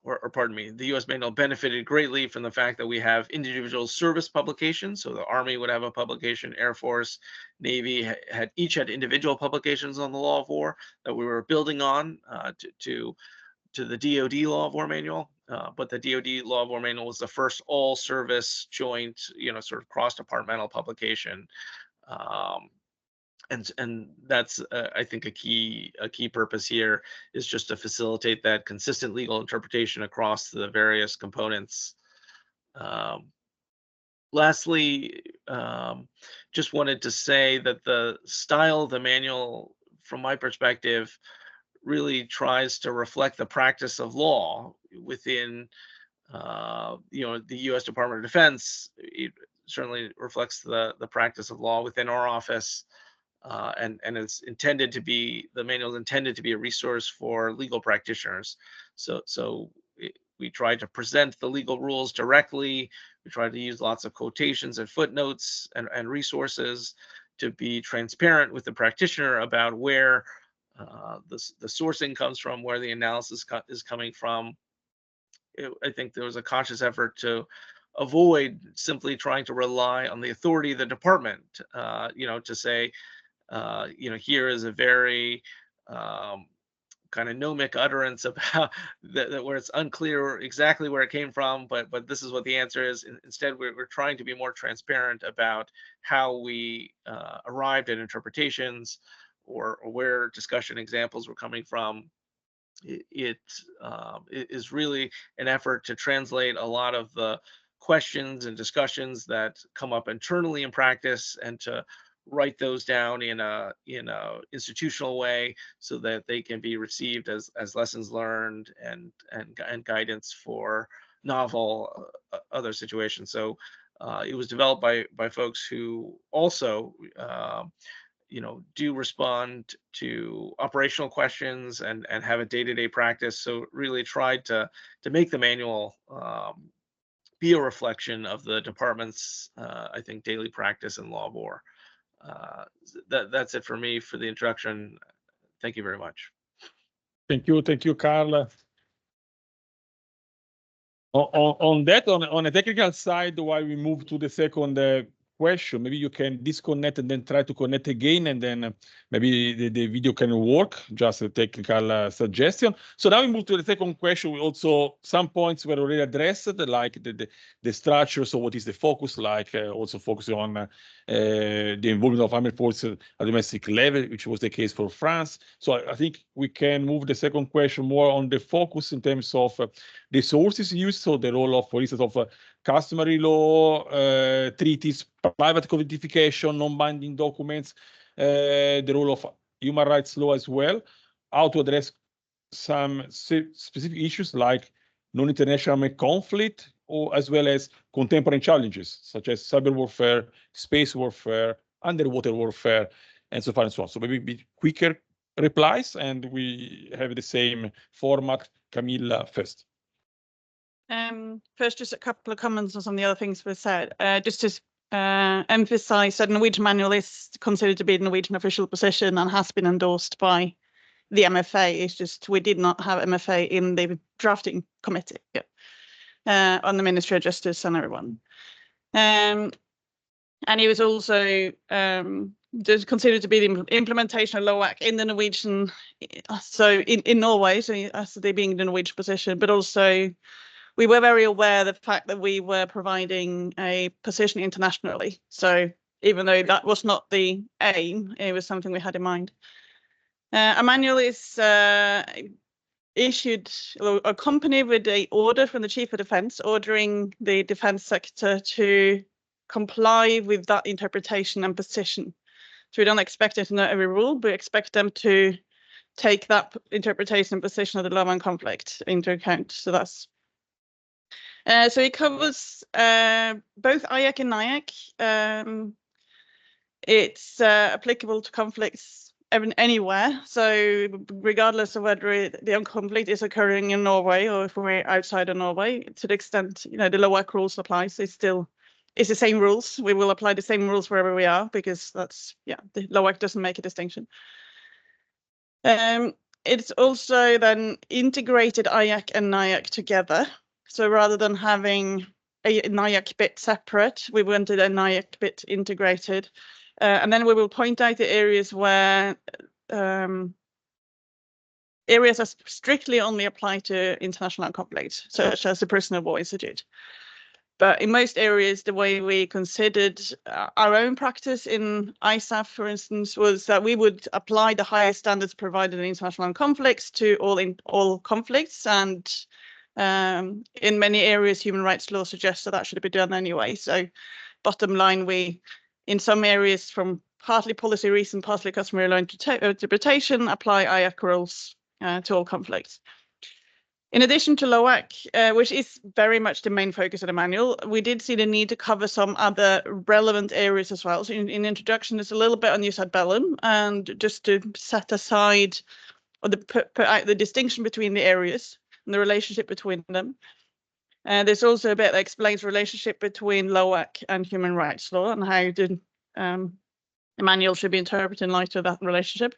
the U.S. manual benefited greatly from the fact that we have individual service publications. So the Army would have a publication, Air Force, Navy each had individual publications on the law of war that we were building on to the DoD Law of War Manual. But the DoD Law of War Manual was the first all-service joint, sort of cross-departmental publication. And that's I think a key purpose here is just to facilitate that consistent legal interpretation across the various components. Lastly, just wanted to say that the style of the manual from my perspective, really tries to reflect the practice of law within, the U.S. Department of Defense. It certainly reflects the practice of law within our office, and it's intended to be, the manual is intended to be a resource for legal practitioners. We try to present the legal rules directly. We try to use lots of quotations and footnotes and resources to be transparent with the practitioner about where the sourcing comes from, where the analysis is coming from. I think there was a conscious effort to avoid simply trying to rely on the authority of the department, to say, here is a very kind of gnomic utterance about that where it's unclear exactly where it came from, but this is what the answer is. Instead, we're trying to be more transparent about how we arrived at interpretations, or where discussion examples were coming from. It is really an effort to translate a lot of the questions and discussions that come up internally in practice, and to write those down in a institutional way so that they can be received as lessons learned and guidance for novel other situations. So it was developed by folks who also do respond to operational questions and have a day-to-day practice. So really tried to make the manual be a reflection of the department's I think daily practice in law of war. That's it for me for the introduction. Thank you very much. Thank you, Carl. On a technical side, while we move to the second question, maybe you can disconnect and then try to connect again, and then maybe the video can work. Just a technical suggestion. So now we move to the second question. We also, some points were already addressed, like the structure. So what is the focus, like also focusing on the involvement of armed forces at domestic level, which was the case for France. So I think we can move the second question more on the focus in terms of the sources used. So the role of, for instance, of customary law, treaties, private codification, non-binding documents, the role of human rights law as well, how to address some specific issues like non-international armed conflict, or as well as contemporary challenges such as cyber warfare, space warfare, underwater warfare, and so far and so on. So maybe be quicker replies, and we have the same format. Camilla first. First, just a couple of comments on some of the other things we said. Just to emphasize that Norwegian manual is considered to be the Norwegian official position and has been endorsed by the MFA. It's just we did not have MFA in the drafting committee on the Ministry of Justice and everyone. And it was also just considered to be the implementation of LOAC in the Norwegian, so in Norway, so as they being the Norwegian position, but also we were very aware of the fact that we were providing a position internationally. So even though that was not the aim, it was something we had in mind. A manual is issued or accompanied with an order from the Chief of Defence, ordering the defence sector to comply with that interpretation and position. So we don't expect them to know every rule, but we expect them to take that interpretation and position of the law and conflict into account. So that's so it covers both IHC and NIHC. It's applicable to conflicts anywhere. So regardless of whether the conflict is occurring in Norway or if we're outside of Norway, to the extent the LOAC rules applies, it's the same rules. We will apply the same rules wherever we are, because that's the LOAC doesn't make a distinction. It's also then integrated IHC and NIHC together. So rather than having a NIHC bit separate, we wanted a NIHC bit integrated. And then we will point out the areas where areas are strictly only apply to international conflicts, such as the Prisoner of War Institute. But in most areas, the way we considered our own practice in ISAF, for instance, was that we would apply the highest standards provided in international conflicts to all conflicts. And in many areas, human rights law suggests that should be done anyway. So bottom line, in some areas from partly policy reason, partly customary law interpretation, apply IAC rules to all conflicts. In addition to LOAC, which is very much the main focus of the manual, we did see the need to cover some other relevant areas as well. So in introduction, there's a little bit on jus ad bellum, and just to set aside or put out the distinction between the areas and the relationship between them. There's also a bit that explains the relationship between LOAC and human rights law and how the manual should be interpreted in light of that relationship.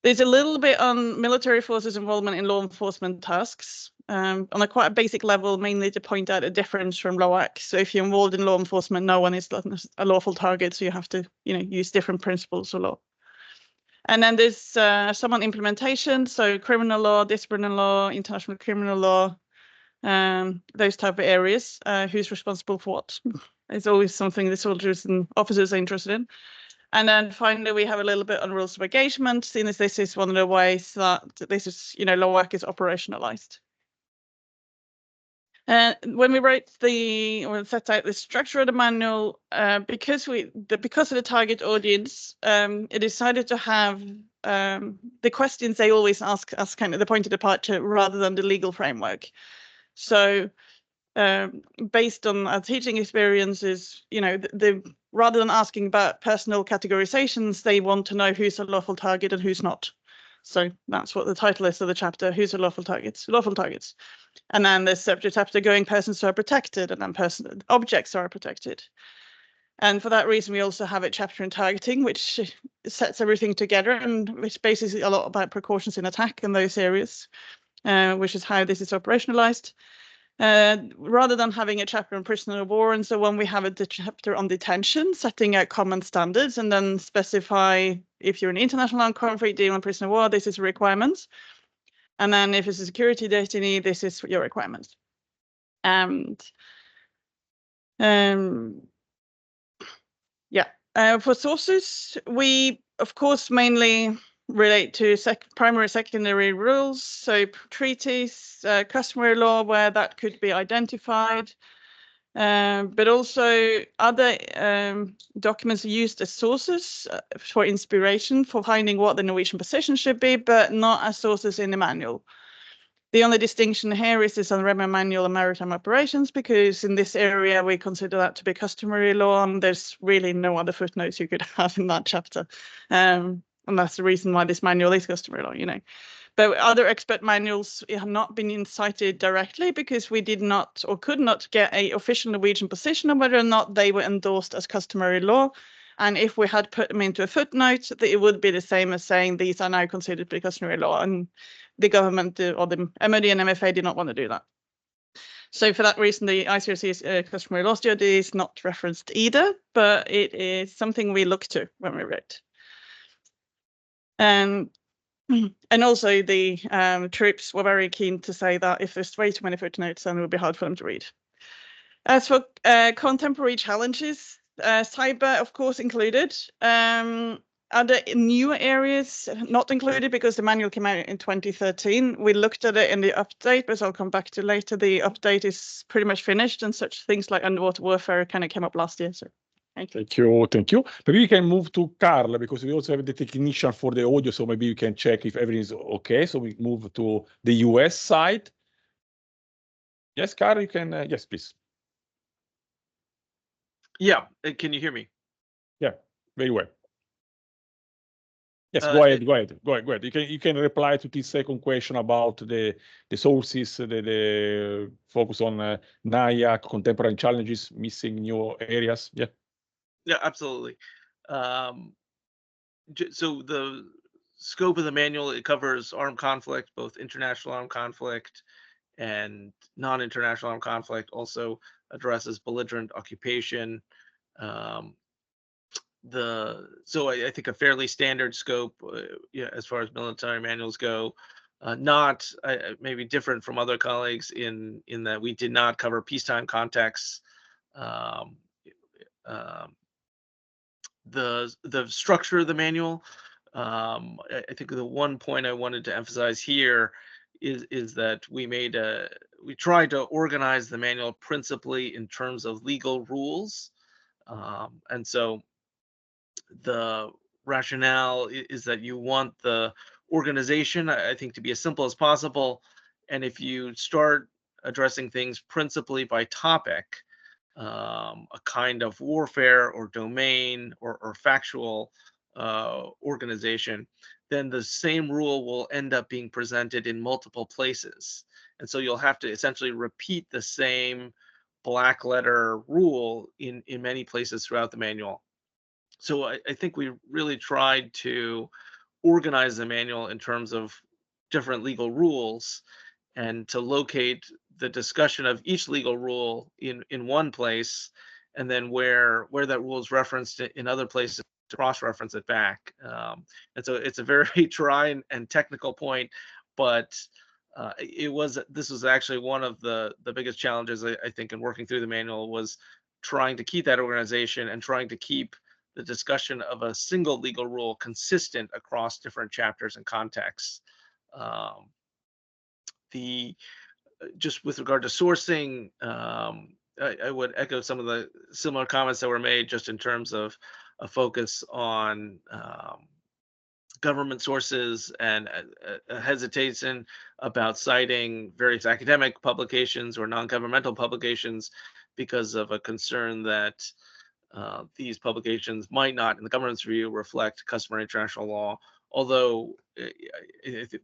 There's a little bit on military forces involvement in law enforcement tasks on a quite a basic level, mainly to point out a difference from LOAC. So if you're involved in law enforcement, no one is a lawful target, so you have to, use different principles of law. And then there's some on implementation, so criminal law, disciplinary law, international criminal law, those type of areas. Who's responsible for what? It's always something the soldiers and officers are interested in. And then finally, we have a little bit on rules of engagement, seeing as this is one of the ways that this is, LOAC is operationalized. When we set out the structure of the manual, because of the target audience, it decided to have the questions they always ask as kind of the point of departure rather than the legal framework. So based on our teaching experiences, rather than asking about personal categorizations, they want to know who's a lawful target and who's not. So that's what the title is of the chapter, who's a lawful targets, lawful targets. And then there's separate chapter going persons who are protected, and then objects are protected. And for that reason, we also have a chapter in targeting, which sets everything together and which basically a lot about precautions in attack in those areas, which is how this is operationalized. Rather than having a chapter on prisoner of war and so on, we have a chapter on detention, setting out common standards, and then specify if you're an international armed conflict dealing with prisoner of war, this is a requirement. And then if it's a security detainee, this is your requirements. And for sources, we of course mainly relate to primary, secondary rules, so treaties, customary law where that could be identified, but also other documents are used as sources for inspiration for finding what the Norwegian position should be, but not as sources in the manual. The only distinction here is this on Roma Manual of Maritime Operations, because in this area we consider that to be customary law, and there's really no other footnotes you could have in that chapter. And that's the reason why this manual is customary law, But other expert manuals have not been cited directly because we did not or could not get an official Norwegian position on whether or not they were endorsed as customary law. And if we had put them into a footnote, it would be the same as saying these are now considered to be customary law. And the government or the MOD and MFA did not want to do that. So for that reason, the ICRC's customary law study is not referenced either, but it is something we look to when we write. And also the troops were very keen to say that if there's way too many footnotes, then it would be hard for them to read. As for contemporary challenges, cyber, of course, included. Other newer areas not included because the manual came out in 2013. We looked at it in the update, but I'll come back to later. The update is pretty much finished, and such things like underwater warfare kind of came up last year. So thank you. Maybe we can move to Carl, because we also have the technician for the audio, so maybe you can check if everything is okay. So we move to the US side. Yes, Carl, you can. Yes, please. Yeah, can you hear me? Yeah, very well. Yes, go ahead. You can reply to this second question about the sources, the focus on NIAC, contemporary challenges, missing new areas. Yeah. Yeah, absolutely. So the scope of the manual, it covers armed conflict, both international armed conflict and non-international armed conflict, also addresses belligerent occupation. So I think a fairly standard scope, as far as military manuals go, not maybe different from other colleagues in that we did not cover peacetime contexts. The structure of the manual, I think the one point I wanted to emphasize here is that we tried to organize the manual principally in terms of legal rules, and so The rationale is that you want the organization, I think, to be as simple as possible. And if you start addressing things principally by topic, a kind of warfare or domain or factual organization, then the same rule will end up being presented in multiple places. And so you'll have to essentially repeat the same black letter rule in many places throughout the manual. So I think we really tried to organize the manual in terms of different legal rules and to locate the discussion of each legal rule in one place, and then where that rule is referenced in other places to cross-reference it back. And so it's a very dry and technical point, but this was actually one of the biggest challenges I think in working through the manual, was trying to keep that organization and trying to keep the discussion of a single legal rule consistent across different chapters and contexts. Just with regard to sourcing, I would echo some of the similar comments that were made, just in terms of a focus on government sources and a hesitation about citing various academic publications or non-governmental publications because of a concern that these publications might not, in the government's view, reflect customary international law. Although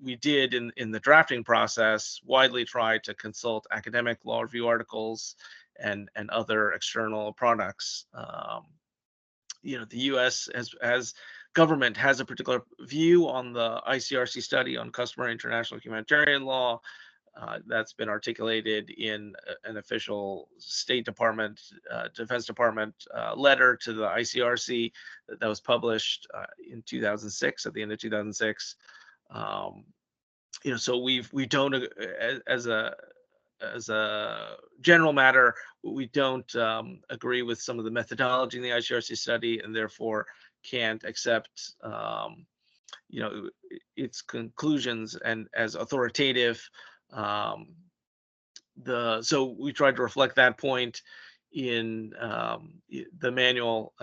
we did in the drafting process widely try to consult academic law review articles and other external products. The U.S. as government has a particular view on the ICRC study on customary international humanitarian law. That's been articulated in an official State Department, Defense Department letter to the ICRC that was published in 2006, at the end of 2006. So we don't, as a general matter, we don't agree with some of the methodology in the ICRC study, and therefore can't accept its conclusions and as authoritative. So we tried to reflect that point in the manual.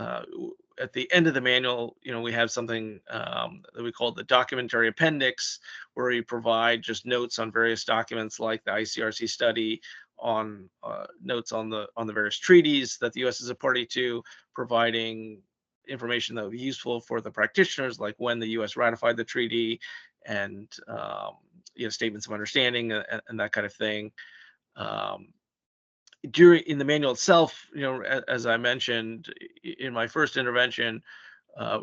At the end of the manual, we have something that we call the documentary appendix, where we provide just notes on various documents like the ICRC study, on notes on the various treaties that the U.S. is a party to, providing information that would be useful for the practitioners, like when the U.S. ratified the treaty, and statements of understanding and that kind of thing. In the manual itself, as I mentioned in my first intervention,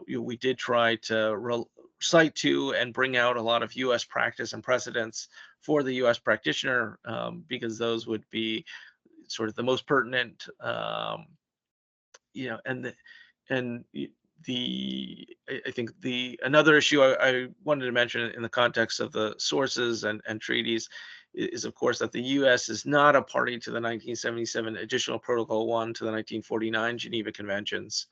we did try to cite to and bring out a lot of U.S. practice and precedents for the U.S. practitioner, because those would be sort of the most pertinent. I think another issue I wanted to mention in the context of the sources and treaties is, of course, that the U.S. is not a party to the 1977 Additional Protocol 1 to the 1949 Geneva Conventions,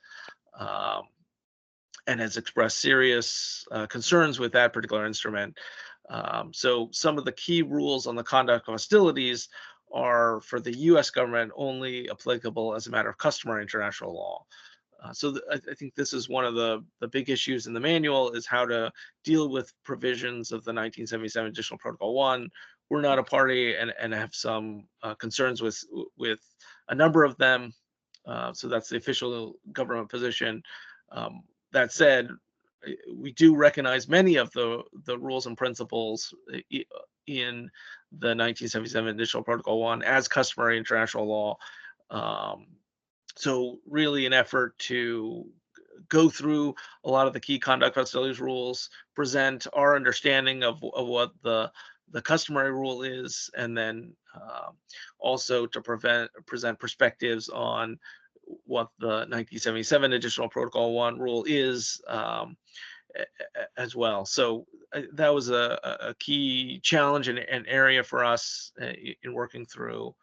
and has expressed serious concerns with that particular instrument. So some of the key rules on the conduct of hostilities are, for the U.S. government, only applicable as a matter of customary international law. So I think this is one of the big issues in the manual, is how to deal with provisions of the 1977 Additional Protocol 1. We're not a party and have some concerns with a number of them. So that's the official government position. That said, we do recognize many of the rules and principles in the 1977 Additional Protocol 1 as customary international law. So really an effort to go through a lot of the key conduct hostilities rules, present our understanding of what the customary rule is, and then also to present perspectives on what the 1977 Additional Protocol 1 rule is, as well. So that was a key challenge and area for us in working through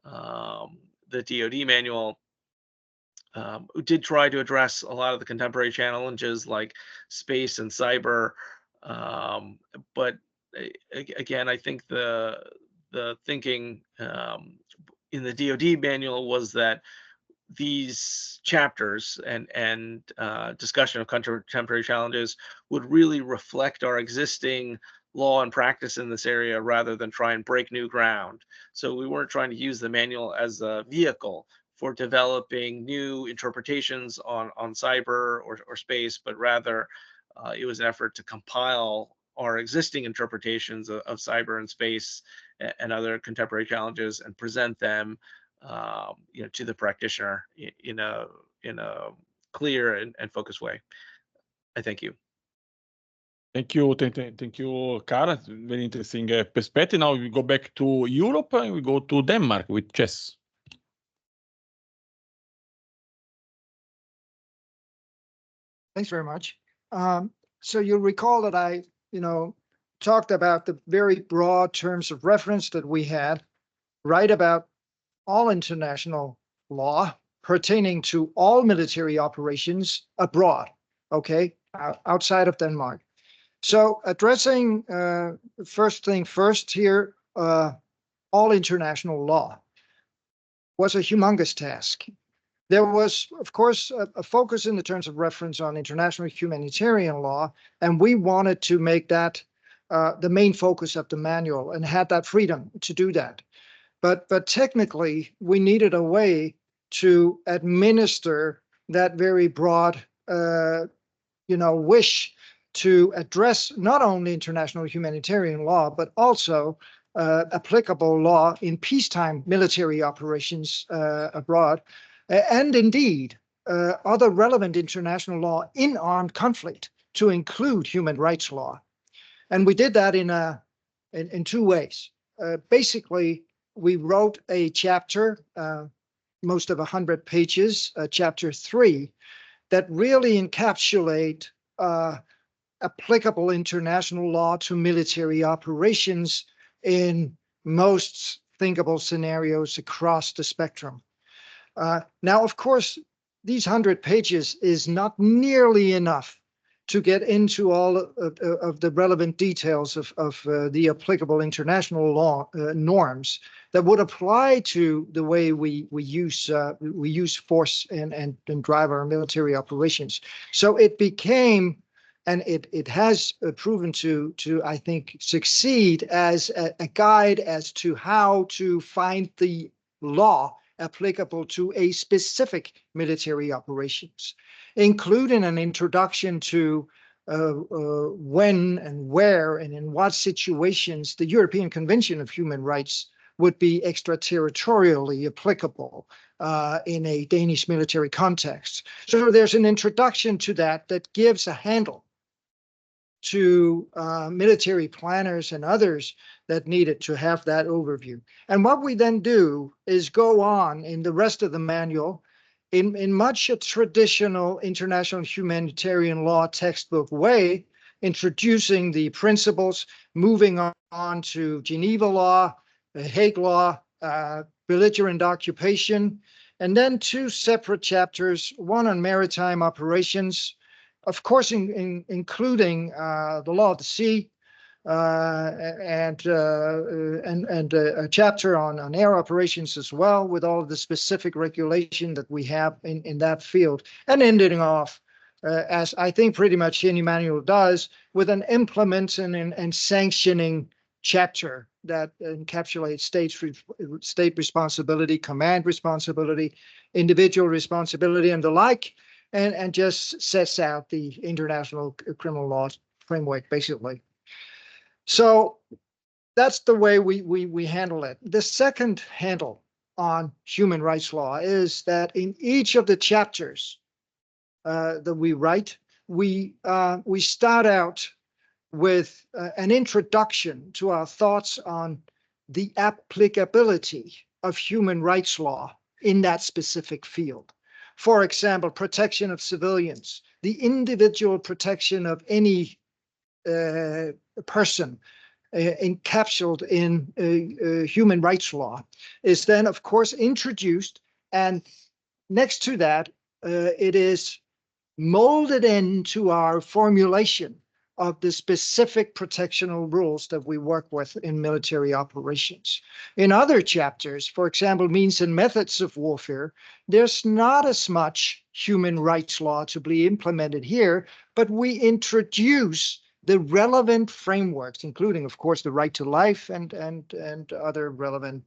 the DoD manual. We did try to address a lot of the contemporary challenges like space and cyber, but again, I think the thinking in the DoD manual was that these chapters and discussion of contemporary challenges would really reflect our existing law and practice in this area rather than try and break new ground. So we weren't trying to use the manual as a vehicle for developing new interpretations on cyber or space, but rather it was an effort to compile our existing interpretations of cyber and space and other contemporary challenges and present them to the practitioner in a clear and focused way. I thank you. Thank you, thank you, Cara. Very interesting perspective. Now we go back to Europe and we go to Denmark with Chess. Thanks very much. So you'll recall that I, talked about the very broad terms of reference that we had, right about all international law pertaining to all military operations abroad, okay, outside of Denmark. So addressing first thing first here, all international law was a humongous task. There was, of course, a focus in the terms of reference on international humanitarian law, and we wanted to make that the main focus of the manual and had that freedom to do that. But technically, we needed a way to administer that very broad, wish to address not only international humanitarian law, but also applicable law in peacetime military operations abroad, and indeed other relevant international law in armed conflict, to include human rights law. And we did that in two ways. Basically, we wrote a chapter, most of 100 pages, chapter 3, that really encapsulate applicable international law to military operations in most thinkable scenarios across the spectrum. Now, of course, these 100 pages is not nearly enough to get into all of the relevant details of the applicable international law norms that would apply to the way we use force and drive our military operations. So it became, and it has proven to I think succeed as a guide as to how to find the law applicable to a specific military operations, including an introduction to when and where and in what situations the European Convention of Human Rights would be extraterritorially applicable in a Danish military context. So there's an introduction to that gives a handle to military planners and others that needed to have that overview. And what we then do is go on in the rest of the manual in much a traditional international humanitarian law textbook way, introducing the principles, moving on to Geneva law, Hague law, belligerent occupation, and then two separate chapters, one on maritime operations, of course, including the law of the sea, and a chapter on air operations as well, with all of the specific regulation that we have in that field, and ending off, as I think pretty much any manual does, with an implementing and sanctioning chapter that encapsulates state responsibility, command responsibility, individual responsibility, and the like. And just sets out the international criminal law framework, basically. So that's the way we handle it. The second handle on human rights law is that in each of the chapters that we write, we start out with an introduction to our thoughts on the applicability of human rights law in that specific field. For example, protection of civilians, the individual protection of any person encapsulated in human rights law is then, of course, introduced. And next to that, it is molded into our formulation of the specific protectional rules that we work with in military operations. In other chapters, for example, means and methods of warfare, there's not as much human rights law to be implemented here, but we introduce the relevant frameworks, including, of course, the right to life and other relevant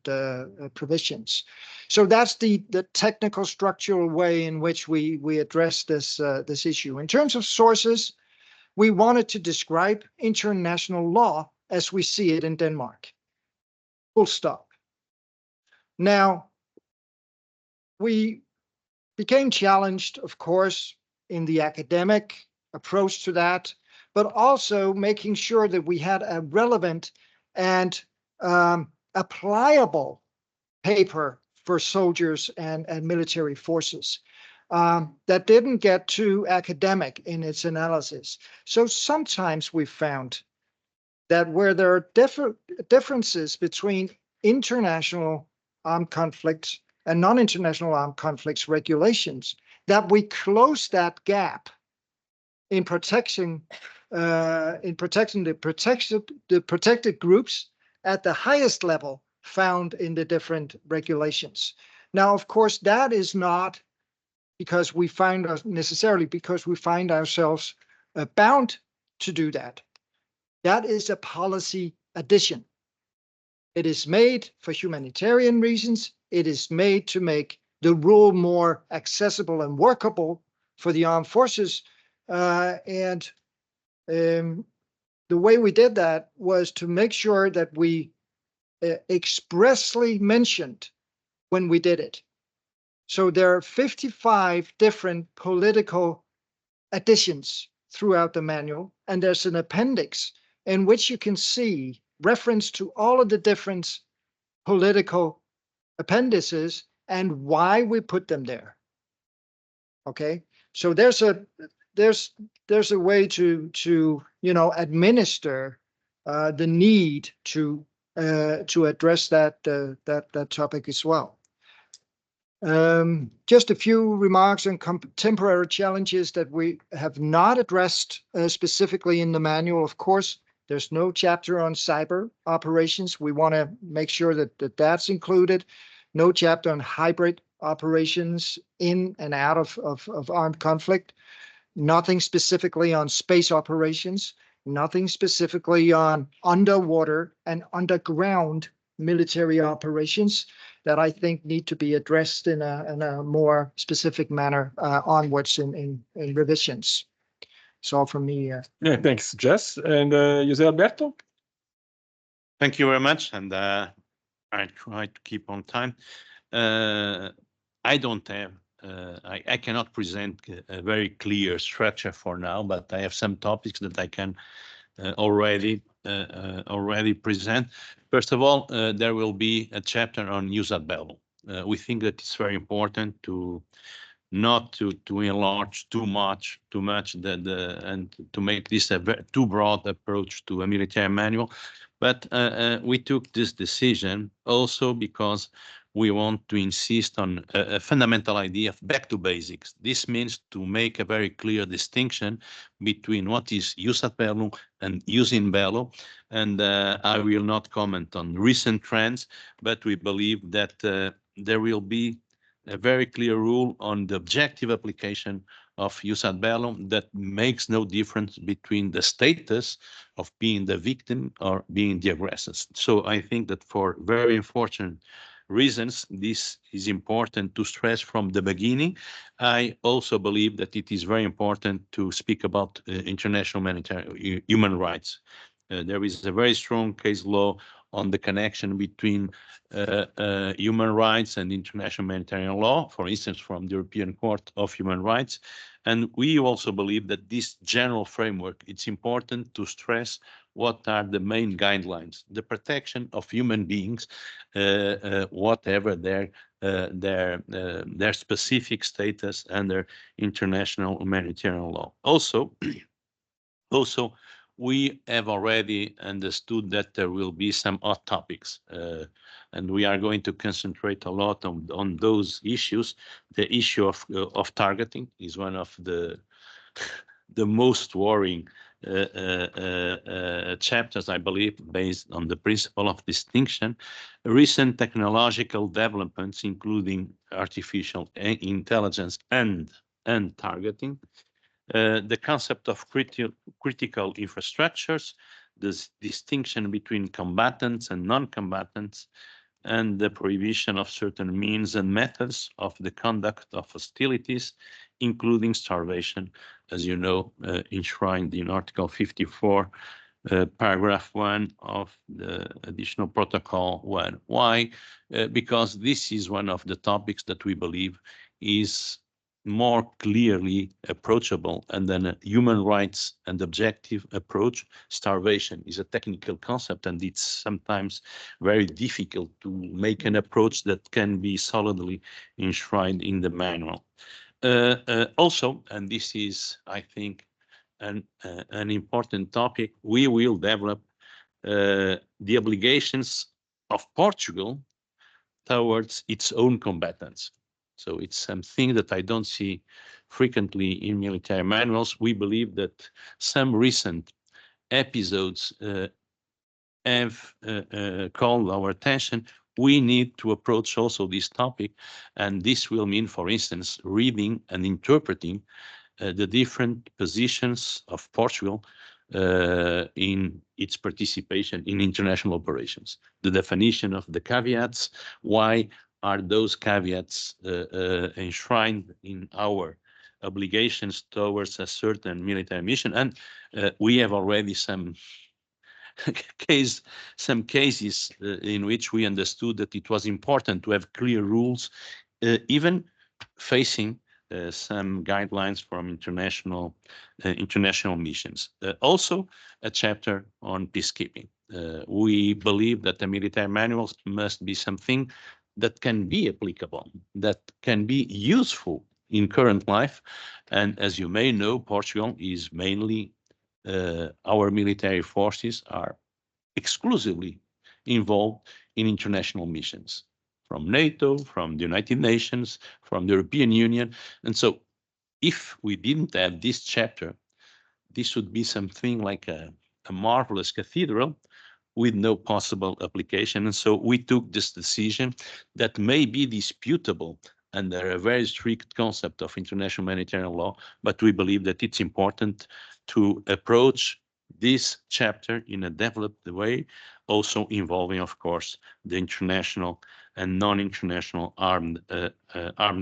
provisions. So that's the technical structural way in which we address this issue. In terms of sources, we wanted to describe international law as we see it in Denmark. Full stop. Now, we became challenged, of course, in the academic approach to that, but also making sure that we had a relevant and applicable paper for soldiers and military forces that didn't get too academic in its analysis. So sometimes we found that where there are differences between international armed conflicts and non-international armed conflicts regulations, that we close that gap in protecting the protected groups at the highest level found in the different regulations. Now, of course, that is not because we find ourselves bound to do that. That is a policy addition. It is made for humanitarian reasons. It is made to make the rule more accessible and workable for the armed forces. The way we did that was to make sure that we expressly mentioned when we did it. So there are 55 different political additions throughout the manual, and there's an appendix in which you can see reference to all of the different political appendices and why we put them there. Okay, so there's a way to administer the need to address that topic as well. Just a few remarks on contemporary challenges that we have not addressed specifically in the manual. Of course, there's no chapter on cyber operations. We want to make sure that that's included. No chapter on hybrid operations in and out of armed conflict. Nothing specifically on space operations. Nothing specifically on underwater and underground military operations that I think need to be addressed in a more specific manner onwards in revisions. That's all from me. Yeah, thanks, Jess. And José Alberto? Thank you very much. And I try to keep on time. I don't have, I cannot present a very clear structure for now, but I have some topics that I can already present. First of all, there will be a chapter on use ad bellum. We think that it's very important to not to enlarge too much and to make this a too broad approach to a military manual. But we took this decision also because we want to insist on a fundamental idea of back to basics. This means to make a very clear distinction between what is jus ad bellum and jus in bello. And I will not comment on recent trends, but we believe that there will be a very clear rule on the objective application of jus ad bellum that makes no difference between the status of being the victim or being the aggressor. So I think that for very unfortunate reasons, this is important to stress from the beginning. I also believe that it is very important to speak about international human rights. There is a very strong case law on the connection between human rights and international humanitarian law, for instance, from the European Court of Human Rights. And we also believe that this general framework, it's important to stress what are the main guidelines, the protection of human beings, whatever their specific status under international humanitarian law. Also, we have already understood that there will be some hot topics, and we are going to concentrate a lot on those issues. The issue of targeting is one of the most worrying chapters, I believe, based on the principle of distinction, recent technological developments, including artificial intelligence and targeting, the concept of critical infrastructures, this distinction between combatants and non-combatants, and the prohibition of certain means and methods of the conduct of hostilities, including starvation, as you know, enshrined in Article 54, paragraph 1 of the additional protocol 1. Why? Because this is one of the topics that we believe is more clearly approachable, and then a human rights and objective approach. Starvation is a technical concept, and it's sometimes very difficult to make an approach that can be solidly enshrined in the manual. Also, and this is, I think, an important topic, we will develop the obligations of Portugal towards its own combatants. So it's something that I don't see frequently in military manuals. We believe that some recent episodes have called our attention. We need to approach also this topic, and this will mean, for instance, reading and interpreting the different positions of Portugal in its participation in international operations. The definition of the caveats, why are those caveats enshrined in our obligations towards a certain military mission? And we have already some cases in which we understood that it was important to have clear rules, even facing some guidelines from international missions. Also, a chapter on peacekeeping. We believe that the military manuals must be something that can be applicable, that can be useful in current life. And as you may know, Portugal is mainly, our military forces are exclusively involved in international missions, from NATO, from the United Nations, from the European Union. And so if we didn't have this chapter, this would be something like a marvelous cathedral with no possible application. And so we took this decision that may be disputable under a very strict concept of international humanitarian law, but we believe that it's important to approach this chapter in a developed way, also involving, of course, the international and non-international armed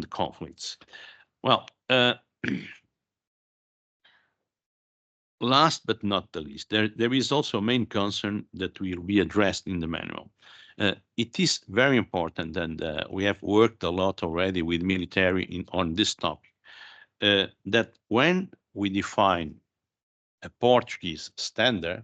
conflicts. Well, last but not the least, there is also a main concern that will be addressed in the manual. It is very important, and we have worked a lot already with military on this topic, that when we define a Portuguese standard,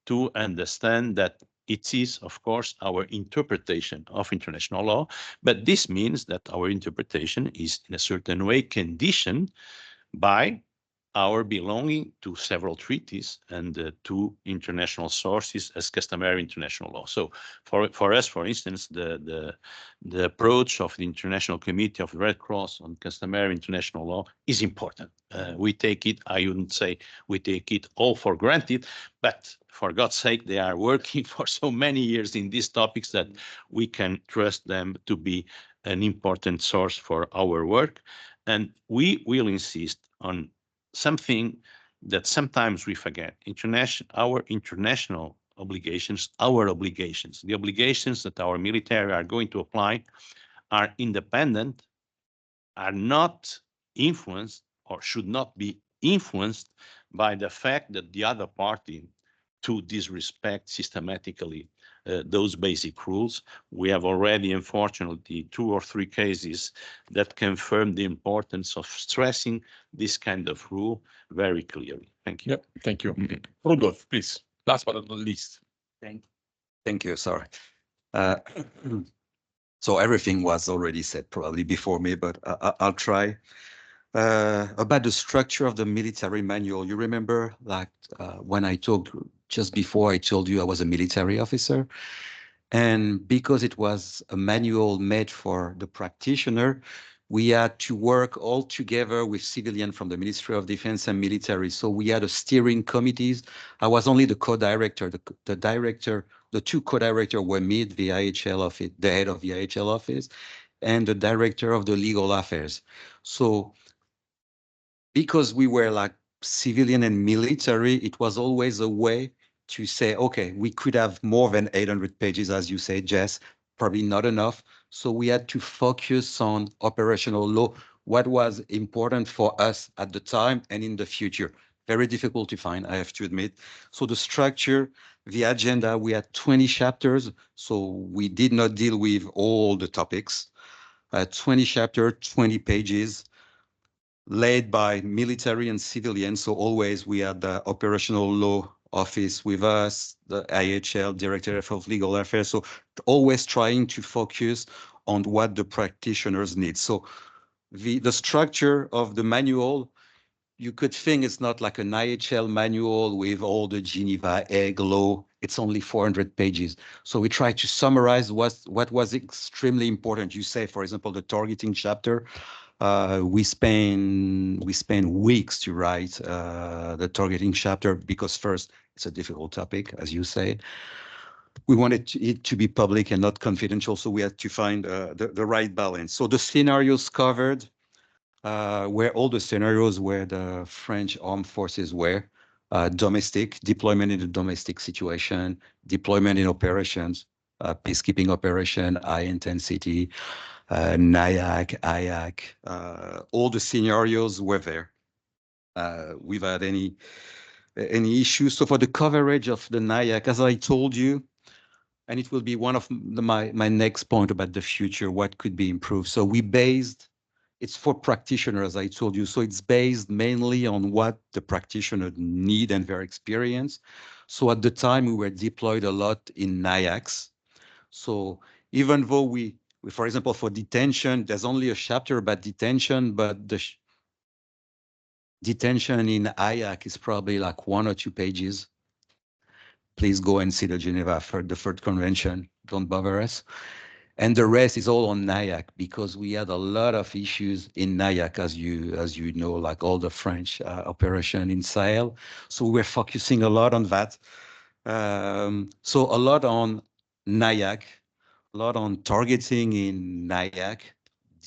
to understand that it is, of course, our interpretation of international law, but this means that our interpretation is in a certain way conditioned by our belonging to several treaties and to international sources as customary international law. So for us, for instance, the approach of the International Committee of the Red Cross on customary international law is important. We take it, I wouldn't say we take it all for granted, but for God's sake, they are working for so many years in these topics that we can trust them to be an important source for our work. And we will insist on something that sometimes we forget. Our international obligations, the obligations that our military are going to apply are independent, are not influenced or should not be influenced by the fact that the other party to disrespect systematically those basic rules. We have already, unfortunately, 2 or 3 cases that confirm the importance of stressing this kind of rule very clearly. Thank you. Yep, thank you. Rudolf, please. Last but not least. Thank you. Sorry. So everything was already said probably before me, but I'll try. About the structure of the military manual, you remember like when I talked just before, I told you I was a military officer, and because it was a manual made for the practitioner, We had to work all together with civilian from the Ministry of Defense and military. So we had a steering committees. I was only the co-director. The director, the two co-directors were me, the IHL office, the head of the IHL office, and the director of the legal affairs. So because we were like civilian and military, it was always a way to say, okay, we could have more than 800 pages, as you say, Jess, probably not enough. So we had to focus on operational law, what was important for us at the time and in the future. Very difficult to find, I have to admit. So the structure, the agenda, we had 20 chapters, so we did not deal with all the topics. 20 chapters, 20 pages, led by military and civilian. So always we had the operational law office with us, the IHL Directorate of Legal Affairs. So always trying to focus on what the practitioners need. So the structure of the manual, you could think it's not like an IHL manual with all the Geneva Hague law. It's only 400 pages. So we try to summarize what was extremely important. You say, for example, the targeting chapter. We spend weeks to write the targeting chapter because first, it's a difficult topic, as you say. We wanted it to be public and not confidential, so we had to find the right balance. So the scenarios covered were all the scenarios where the French armed forces were, domestic, deployment in a domestic situation, deployment in operations, peacekeeping operation, high intensity, NIAC, IAC, all the scenarios were there without any issues. So for the coverage of the NIAC, as I told you, and it will be one of my next point about the future, what could be improved. So it's for practitioners, as I told you. So it's based mainly on what the practitioner need and their experience. So at the time we were deployed a lot in NIACs. So even though for example, for detention, there's only a chapter about detention, but the detention in IAC is probably like 1 or 2 pages. Please go and see the Geneva the Third Convention. Don't bother us. And the rest is all on NIAC because we had a lot of issues in NIAC, as you know, like all the French operation in Sahel. So we're focusing a lot on that. So a lot on NIAC, a lot on targeting in NIAC,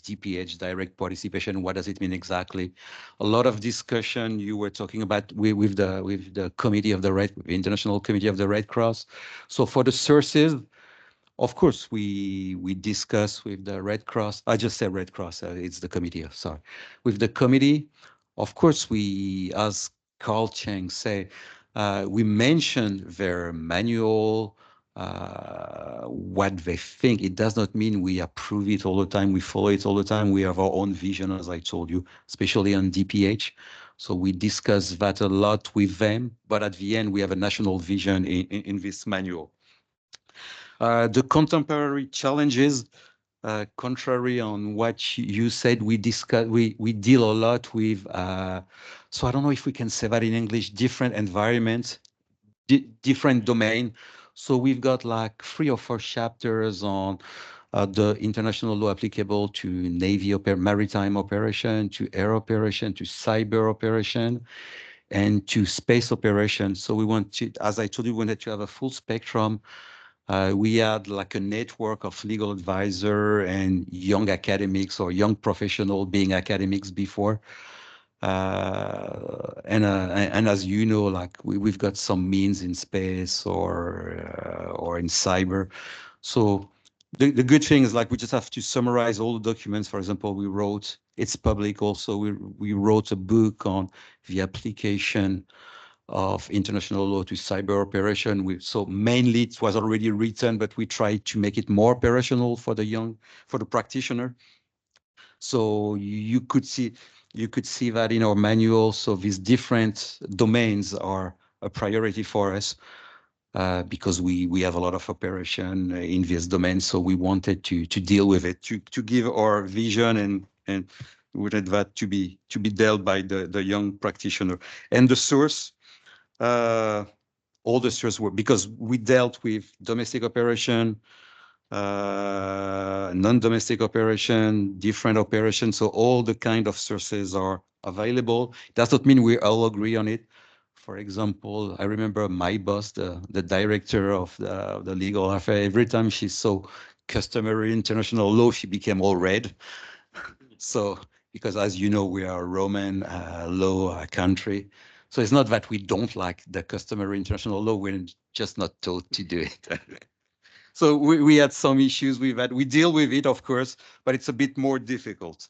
DPH, direct participation. What does it mean exactly? A lot of discussion you were talking about with the committee of the International Committee of the Red Cross. So for the sources, of course, we discuss with the Red Cross. I just said Red Cross. It's the committee. Sorry, with the committee. Of course, we, as Carl Cheng say, we mentioned their manual, what they think. It does not mean we approve it all the time. We follow it all the time. We have our own vision, as I told you, especially on DPH. So we discuss that a lot with them. But at the end, we have a national vision in this manual. The contemporary challenges, contrary on what you said, we deal a lot with, so I don't know if we can say that in English, different environments, different domain. So we've got like 3 or 4 chapters on the international law applicable to Navy maritime operation, to air operation, to cyber operation, and to space operation. So we want to, as I told you, we wanted to have a full spectrum. We had like a network of legal advisor and young academics or young professional being academics before. And as you know, like we've got some means in space or in cyber. So the good thing is like we just have to summarize all the documents. For example, we wrote, it's public also, we wrote a book on the application of international law to cyber operation. So mainly it was already written, but we tried to make it more operational for the practitioner. So you could see that in our manual. So these different domains are a priority for us because we have a lot of operation in this domain. So we wanted to deal with it, to give our vision and we wanted that to be dealt by the young practitioner. And the source, all the sources were, because we dealt with domestic operation, non-domestic operation, different operations. So all the kind of sources are available. It does not mean we all agree on it. For example, I remember my boss, the director of the legal affair, every time she saw customary international law, she became all red. So, because as you know, we are a Roman law country. So it's not that we don't like the customary international law, we're just not taught to do it. So we had some issues with that. We deal with it, of course, but it's a bit more difficult.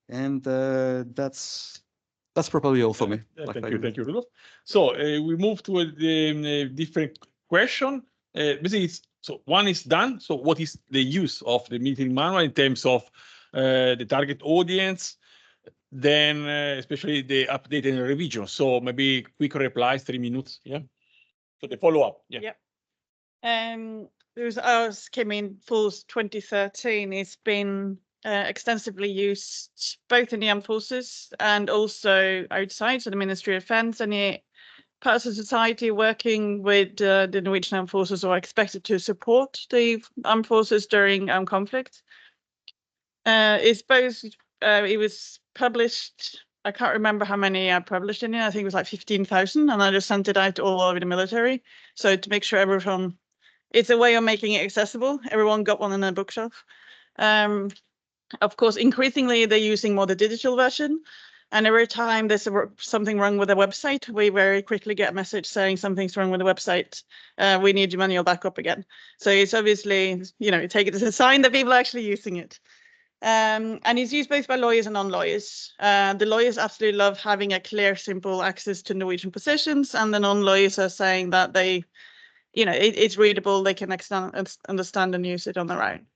And that's probably all for me. Thank you, Rudolf. So we move to a different question. Basically, so one is done. So what is the use of the military manual in terms of the target audience? Then especially the update and revision. So maybe quick replies, 3 minutes. Yeah. So the follow-up. Yeah. Yep. Ours came in Falls 2013. It's been extensively used both in the armed forces and also outside, so the Ministry of Defence, and the parts of society working with the Norwegian armed forces are expected to support the armed forces during conflict. It's both. It was published. I can't remember how many I published in it. I think it was like 15,000, and I just sent it out all over the military. So to make sure everyone. It's a way of making it accessible. Everyone got one in their bookshelf. Of course, increasingly, they're using more the digital version. And every time there's something wrong with the website, we very quickly get a message saying something's wrong with the website. We need your manual back up again. So it's obviously, take it as a sign that people are actually using it. And it's used both by lawyers and non-lawyers. The lawyers absolutely love having a clear, simple access to Norwegian positions. And the non-lawyers are saying that they it's readable, they can understand and use it on their own.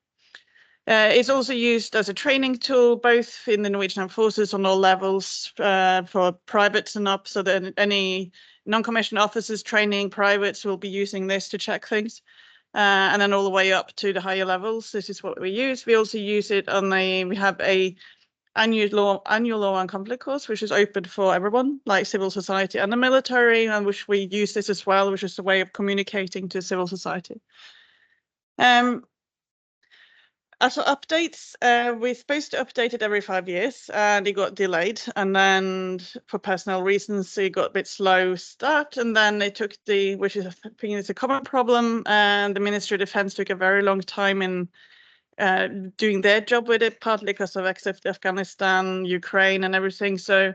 It's also used as a training tool, both in the Norwegian Armed Forces on all levels, for privates and up, so that any non-commissioned officers training privates will be using this to check things. And then all the way up to the higher levels, this is what we use. We also use it we have a annual law and conflict course, which is open for everyone, like civil society and the military, and which we use this as well, which is a way of communicating to civil society. As for updates, we're supposed to update it every 5 years, and it got delayed. And then for personal reasons, it got a bit slow start. And then they took which is, I think it's a common problem, and the Ministry of Defence took a very long time in doing their job with it, partly because of Afghanistan, Ukraine, and everything. So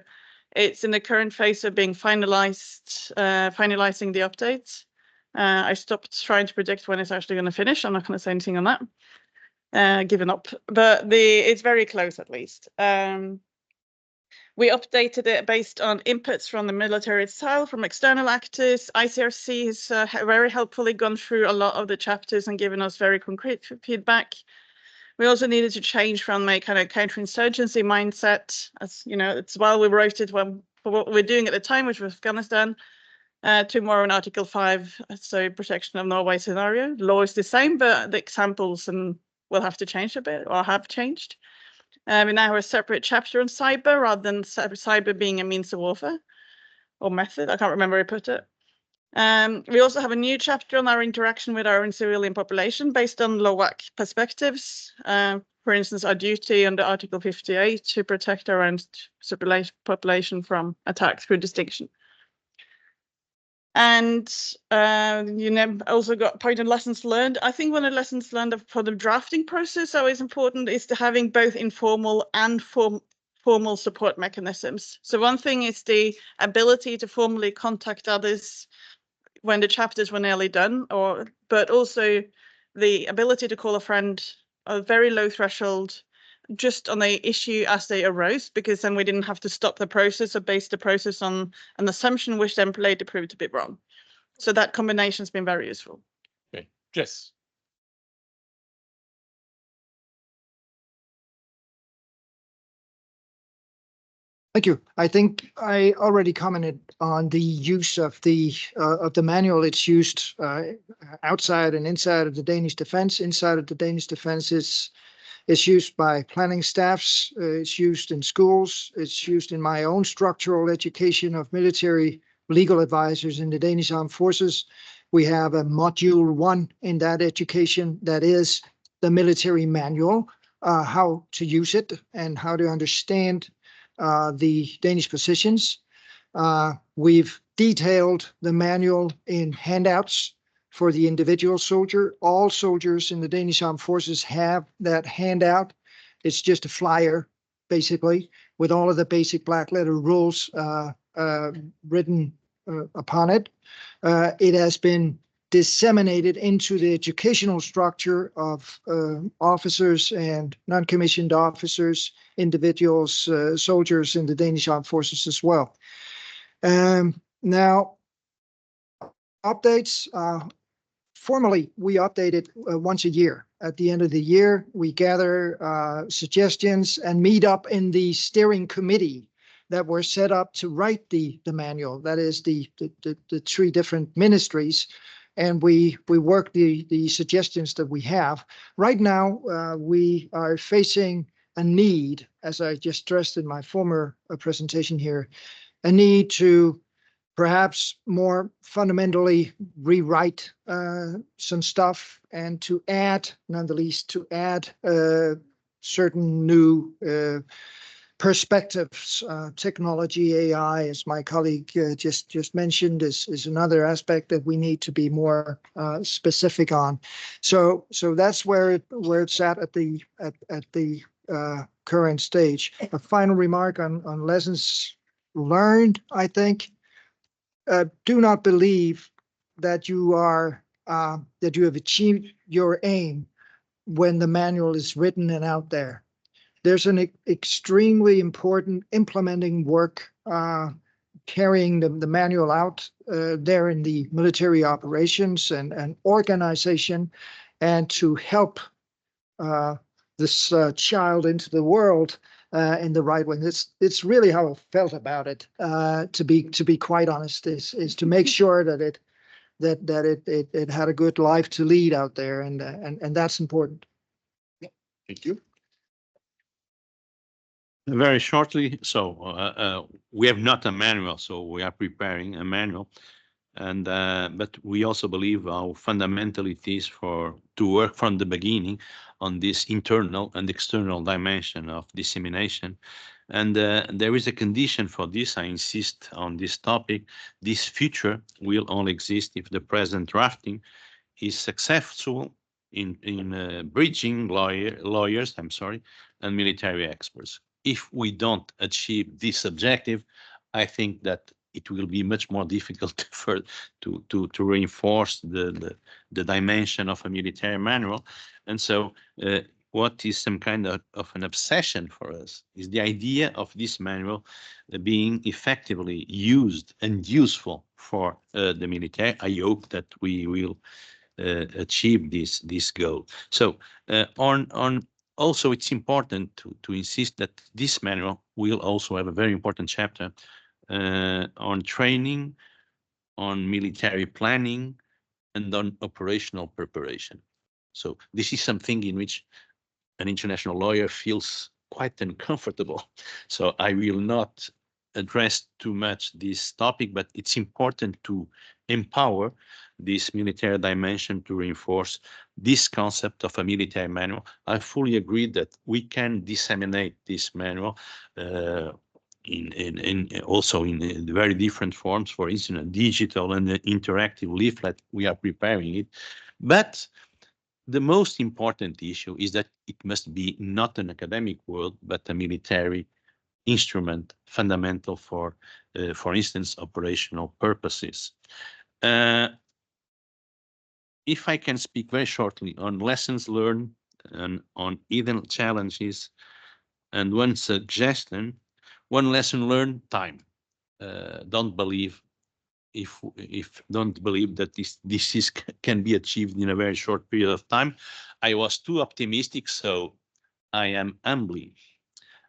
it's in the current phase of being finalizing the updates. I stopped trying to predict when it's actually going to finish. I'm not going to say anything on that. Given up, but it's very close at least. We updated it based on inputs from the military itself, from external actors. ICRC has very helpfully gone through a lot of the chapters and given us very concrete feedback. We also needed to change from a kind of counterinsurgency mindset, as it's while we wrote it for what we're doing at the time, which was Afghanistan, to more an Article 5, so protection of Norway scenario. The law is the same, but the examples will have to change a bit, or have changed. We now have a separate chapter on cyber, rather than cyber being a means of warfare or method. I can't remember where I put it. We also have a new chapter on our interaction with our own civilian population based on LOAC perspectives. For instance, our duty under Article 58 to protect our own population from attacks through distinction. And also got point on lessons learned. I think one of the lessons learned for the drafting process that is important is to having both informal and formal support mechanisms. So one thing is the ability to formally contact others when the chapters were nearly done, but also the ability to call a friend, a very low threshold, just on the issue as they arose, because then we didn't have to stop the process or base the process on an assumption which then later proved to be wrong. So that combination has been very useful. Okay, Jess. Thank you. I think I already commented on the use of the manual. It's used outside and inside of the Danish defense. Inside of the Danish defense it's used by planning staffs. It's used in schools. It's used in my own structural education of military legal advisors in the Danish Armed Forces. We have a module 1 in that education that is the military manual, how to use it and how to understand the Danish positions. We've detailed the manual in handouts for the individual soldier. All soldiers in the Danish Armed Forces have that handout. It's just a flyer, basically, with all of the basic black letter rules written upon it. It has been disseminated into the educational structure of officers and non-commissioned officers, individuals, soldiers in the Danish Armed Forces as well. Now, updates. Formally, we update it once a year. At the end of the year, we gather suggestions and meet up in the steering committee that were set up to write the manual. That is the three different ministries. And we work the suggestions that we have. Right now, we are facing a need, as I just stressed in my former presentation here, a need to perhaps more fundamentally rewrite some stuff and to add, nonetheless, to add certain new perspectives. Technology, AI, as my colleague just mentioned, is another aspect that we need to be more specific on. So that's where it's at the current stage. A final remark on lessons learned, I think. Do not believe that you have achieved your aim when the manual is written and out there. There's an extremely important implementing work carrying the manual out there in the military operations and organization, and to help this child into the world in the right way. It's really how I felt about it. To be quite honest, is to make sure that it had a good life to lead out there, and that's important. Thank you. Very shortly, so we have not a manual, so we are preparing a manual, and but we also believe how fundamental it is to work from the beginning on this internal and external dimension of dissemination. And there is a condition for this. I insist on this topic. This future will only exist if the present drafting is successful in bridging lawyers, and military experts. If we don't achieve this objective, I think that it will be much more difficult to reinforce the dimension of a military manual. And so what is some kind of an obsession for us is the idea of this manual being effectively used and useful for the military. I hope that we will achieve this goal. So also, it's important to insist that this manual will also have a very important chapter on training, on military planning, and on operational preparation. So this is something in which an international lawyer feels quite uncomfortable. So I will not address too much this topic, but it's important to empower this military dimension to reinforce this concept of a military manual. I fully agree that we can disseminate this manual also in very different forms, for instance, a digital and an interactive leaflet. We are preparing it, but the most important issue is that it must be not an academic world, but a military instrument, fundamental for instance, operational purposes. If I can speak very shortly on lessons learned and on hidden challenges, and one suggestion, one lesson learned: time. Don't believe that this can be achieved in a very short period of time. I was too optimistic, so I am humbly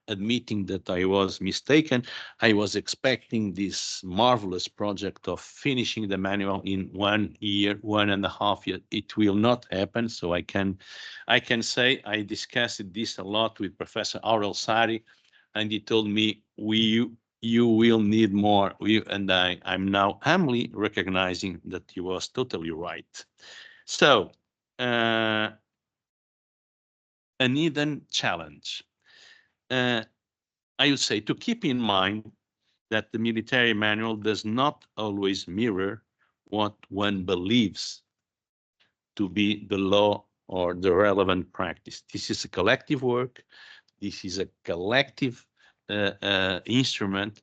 admitting that I was mistaken. I was expecting this marvelous project of finishing the manual in 1 year, 1.5 years. It will not happen. So I can say I discussed this a lot with Professor Aurel Sari, and he told me you will need more. And I'm now humbly recognizing that he was totally right. So an hidden challenge. I would say to keep in mind that the military manual does not always mirror what one believes to be the law or the relevant practice. This is a collective work. This is a collective instrument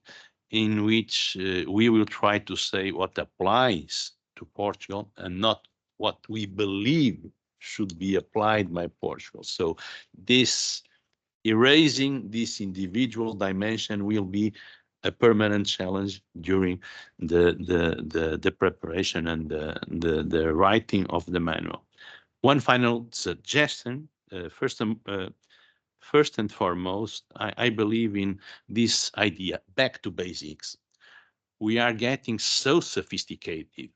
in which we will try to say what applies to Portugal and not what we believe should be applied by Portugal. So this erasing this individual dimension will be a permanent challenge during the preparation and the writing of the manual. One final suggestion, first and foremost, I believe in this idea, back to basics. We are getting so sophisticated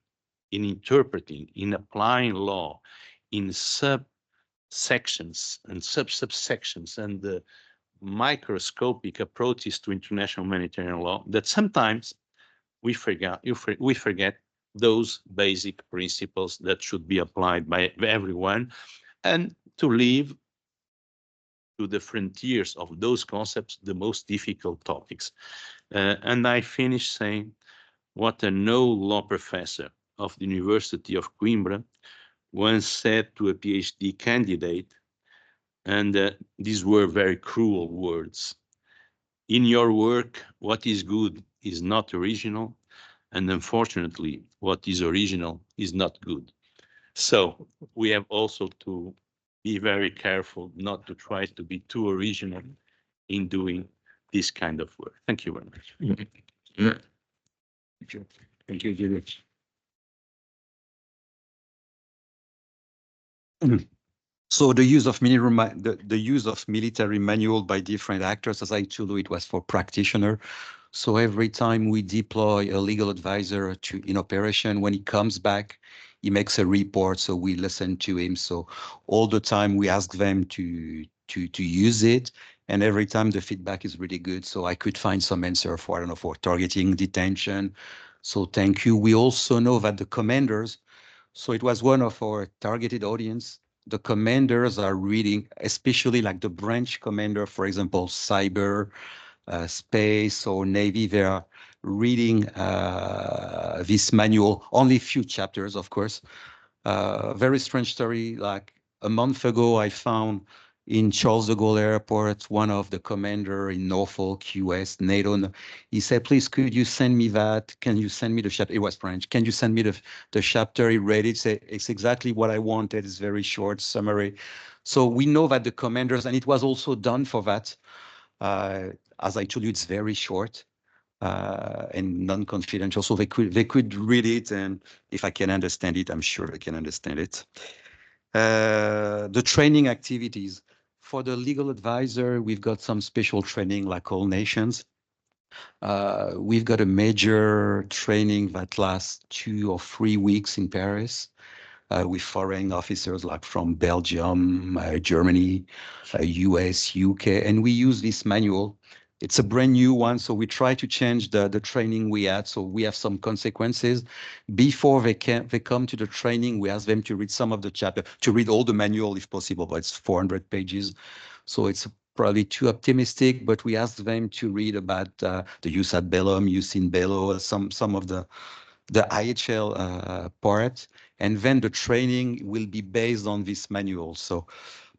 in interpreting, in applying law, in subsections and subsections and the microscopic approaches to international humanitarian law that sometimes we forget those basic principles that should be applied by everyone, and to leave to the frontiers of those concepts the most difficult topics. And I finish saying what a no-law professor of the University of Coimbra once said to a PhD candidate, and these were very cruel words: in your work, what is good is not original, and unfortunately, what is original is not good. So we have also to be very careful not to try to be too original in doing this kind of work. Thank you very much. Thank you, Julie. So the use of military manual by different actors, as I told you, it was for practitioner. So every time we deploy a legal advisor in operation, when he comes back, he makes a report. So we listen to him. So all the time we ask them to use it, and every time the feedback is really good. So I could find some answer for, I don't know, for targeting detention. So thank you. We also know that the commanders, so it was one of our targeted audience. The commanders are reading, especially like the branch commander, for example, cyber, space or Navy, they are reading this manual, only a few chapters, of course. Very strange story, like a month ago, I found in Charles de Gaulle Airport, one of the commander in Norfolk, US, NATO, he said, please, could you send me that? Can you send me the chapter? It was French. Can you send me the chapter? He read it, said, it's exactly what I wanted. It's very short summary. So we know that the commanders, and it was also done for that. As I told you, it's very short and non-confidential, so they could read it, and if I can understand it, I'm sure I can understand it. The training activities. For the legal advisor, we've got some special training like all nations. We've got a major training that lasts 2 or 3 weeks in Paris. With foreign officers like from Belgium, Germany, US, UK, and we use this manual. It's a brand new one, so we try to change the training we had. So we have some consequences. Before they come to the training, we ask them to read some of the chapter, to read all the manual if possible, but it's 400 pages. So it's probably too optimistic, but we ask them to read about the jus ad bellum, jus in bello, some of the IHL part, and then the training will be based on this manual. So,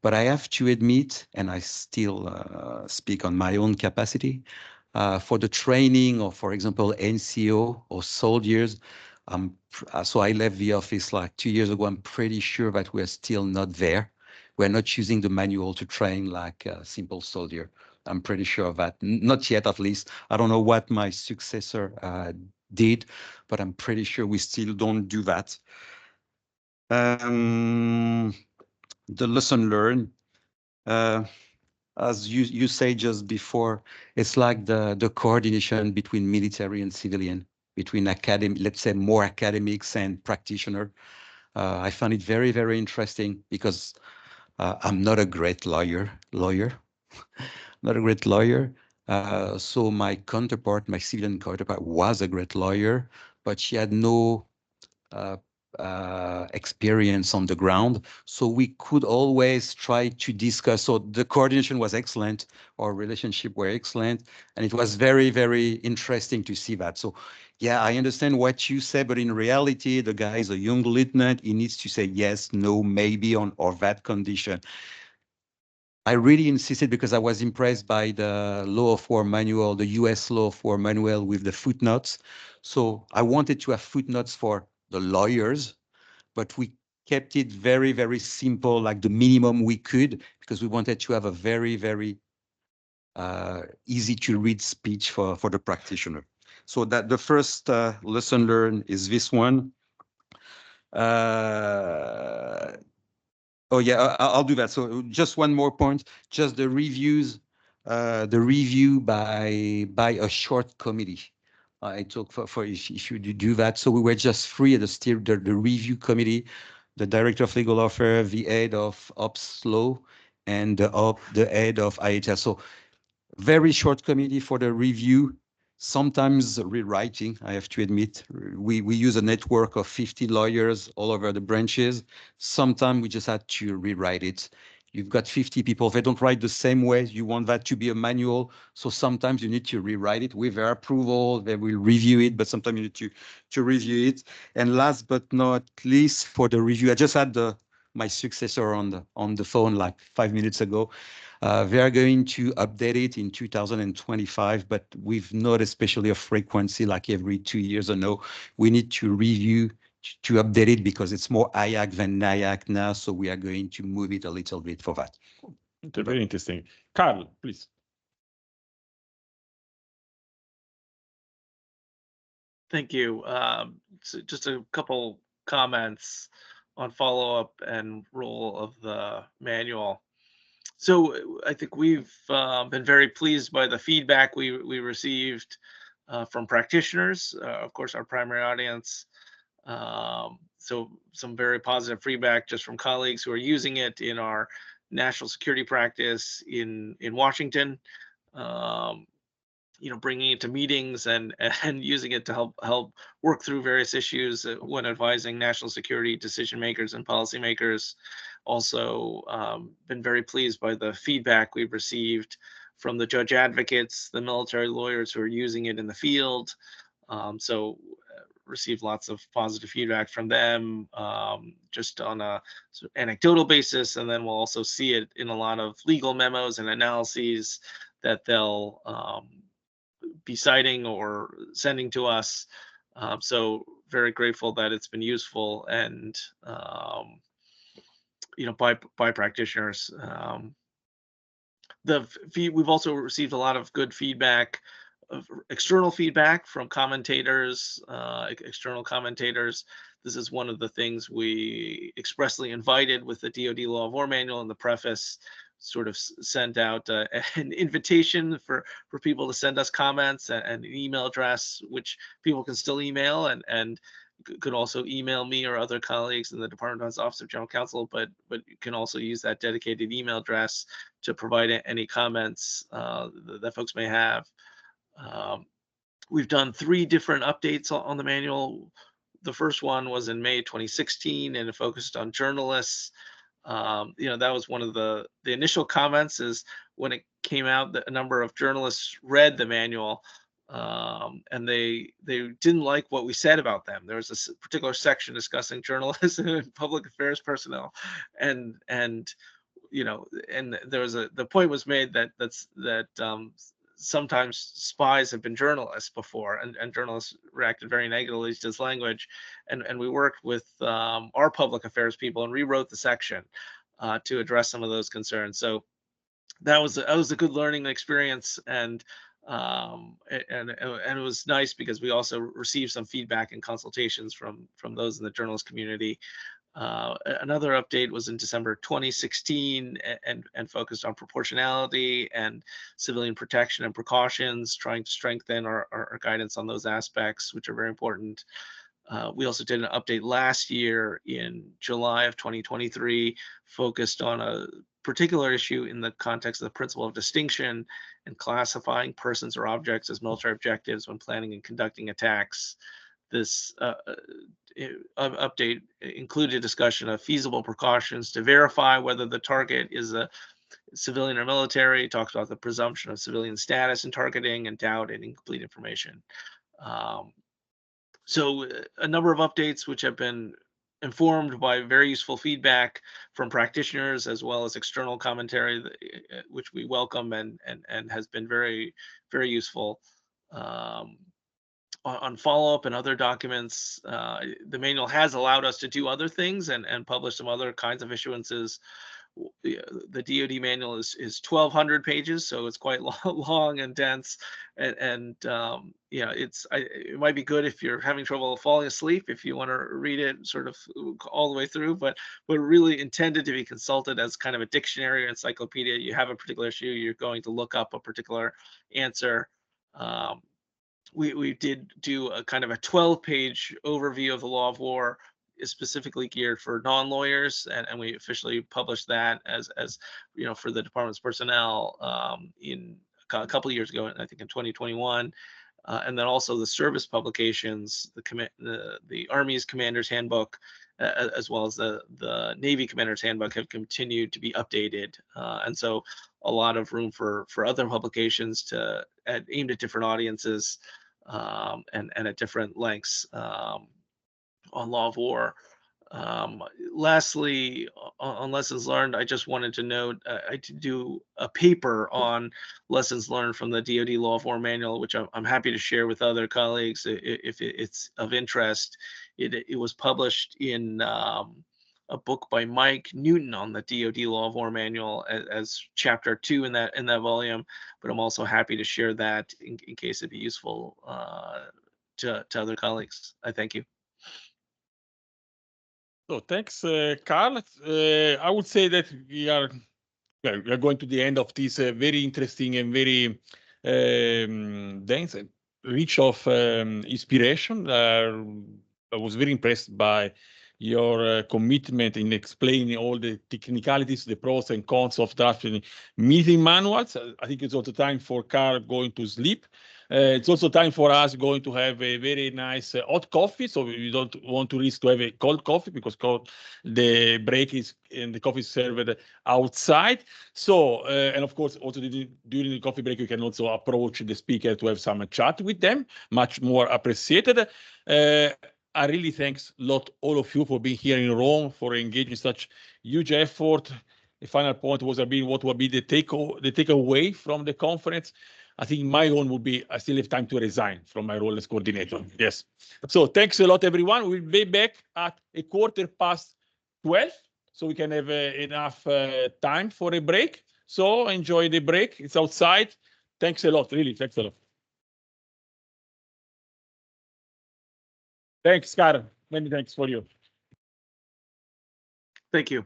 but I have to admit, and I still speak on my own capacity, for the training of, for example, NCO or soldiers, so I left the office like 2 years ago. I'm pretty sure that we're still not there. We're not using the manual to train like a simple soldier. I'm pretty sure of that. Not yet, at least. I don't know what my successor did, but I'm pretty sure we still don't do that. The lesson learned, as you say just before, it's like the coordination between military and civilian, between academic, let's say more academics and practitioner. I found it very, very interesting because I'm not a great lawyer, not a great lawyer. So my counterpart, my civilian counterpart, was a great lawyer, but she had no experience on the ground. So we could always try to discuss. So the coordination was excellent, our relationship were excellent, and it was very, very interesting to see that. So yeah, I understand what you say, but in reality, the guy is a young lieutenant. He needs to say yes, no, maybe on or that condition. I really insisted because I was impressed by the Law of War manual, the US Law of War manual with the footnotes. So I wanted to have footnotes for the lawyers, but we kept it very, very simple, like the minimum we could, because we wanted to have a very, very easy to read speech for the practitioner. So that the first lesson learned is this one. Oh yeah, I'll do that. So just one more point, just the reviews, the review by a short committee. I took for if you do that. So we were just three at the review committee, the director of legal affairs, the head of ops law, and the head of IHL. So very short committee for the review. Sometimes rewriting, I have to admit. We use a network of 50 lawyers all over the branches. Sometimes we just had to rewrite it. You've got 50 people, they don't write the same way. You want that to be a manual. So sometimes you need to rewrite it with their approval. They will review it, but sometimes you need to review it. And last but not least, for the review, I just had my successor on the phone like 5 minutes ago. They are going to update it in 2025, but with not especially a frequency like every 2 years or no. We need to review to update it because it's more IAC than NIAC now. So we are going to move it a little bit for that. Very interesting. Carl, please. Thank you. So just a couple comments on follow-up and role of the manual. So I think we've been very pleased by the feedback we received from practitioners, of course, our primary audience. So some very positive feedback just from colleagues who are using it in our national security practice in Washington. Bringing it to meetings and using it to help work through various issues when advising national security decision makers and policymakers. Also, been very pleased by the feedback we've received from the judge advocates, the military lawyers who are using it in the field. Received lots of positive feedback from them, just on a sort of anecdotal basis, and then we'll also see it in a lot of legal memos and analyses that they'll be citing or sending to us. So very grateful that it's been useful and by practitioners. We've also received a lot of good feedback, external feedback from commentators, external commentators. This is one of the things we expressly invited with the DoD Law of War Manual in the preface. Sort of sent out an invitation for people to send us comments and an email address, which people can still email and could also email me or other colleagues in the Department of Defense Office of General Counsel, but you can also use that dedicated email address to provide any comments that folks may have. We've done 3 different updates on the manual. The first one was in May 2016, and it focused on journalists. That was one of the initial comments is when it came out that a number of journalists read the manual and they didn't like what we said about them. There was a particular section discussing journalists and public affairs personnel, and there was the point was made that sometimes spies have been journalists before, and journalists reacted very negatively to this language, and we worked with our public affairs people and rewrote the section to address some of those concerns. So that was a good learning experience, and it was nice because we also received some feedback and consultations from those in the journalist community. Another update was in December 2016 and focused on proportionality and civilian protection and precautions, trying to strengthen our guidance on those aspects, which are very important. We also did an update last year in July of 2023, focused on a particular issue in the context of the principle of distinction and classifying persons or objects as military objectives when planning and conducting attacks. This update included a discussion of feasible precautions to verify whether the target is a civilian or military. It talks about the presumption of civilian status in targeting and doubt and incomplete information. So a number of updates which have been informed by very useful feedback from practitioners as well as external commentary, which we welcome and has been very, very useful. On follow-up and other documents, the manual has allowed us to do other things and publish some other kinds of issuances. The DoD manual is 1,200 pages, so it's quite long and dense, and yeah, it might be good if you're having trouble falling asleep, if you want to read it sort of all the way through, but really intended to be consulted as kind of a dictionary or encyclopedia. You have a particular issue, you're going to look up a particular answer. We did do a kind of a 12-page overview of the law of war, is specifically geared for non-lawyers, and we officially published that as you know, for the department's personnel in a couple of years ago, I think in 2021, and then also the service publications, the Army's Commander's Handbook, as well as the Navy Commander's Handbook, have continued to be updated, and so a lot of room for other publications aimed at different audiences and at different lengths. On law of war. Lastly, on lessons learned, I just wanted to note I did do a paper on lessons learned from the DoD Law of War Manual, which I'm happy to share with other colleagues if it's of interest. It was published in a book by Mike Newton on the DoD Law of War Manual as chapter 2 in that volume, but I'm also happy to share that in case it'd be useful to other colleagues. I thank you. So thanks, Carl. I would say that we are going to the end of this very interesting and very dense, rich of inspiration. I was very impressed by your commitment in explaining all the technicalities, the pros and cons of drafting meeting manuals. I think it's also time for Carl going to sleep. It's also time for us going to have a very nice hot coffee. So we don't want to risk to have a cold coffee because the break is and the coffee is served outside. So, and of course, also during the coffee break, you can also approach the speaker to have some chat with them, much more appreciated. I really thanks a lot all of you for being here in Rome, for engaging such huge effort. The final point was what will be the takeaway from the conference. I think my own would be I still have time to resign from my role as coordinator. Yes. So thanks a lot, everyone. We'll be back at 12:15, so we can have enough time for a break. So enjoy the break. It's outside. Thanks a lot. Really, thanks a lot. Thanks, Karen. Many thanks for you. Thank you.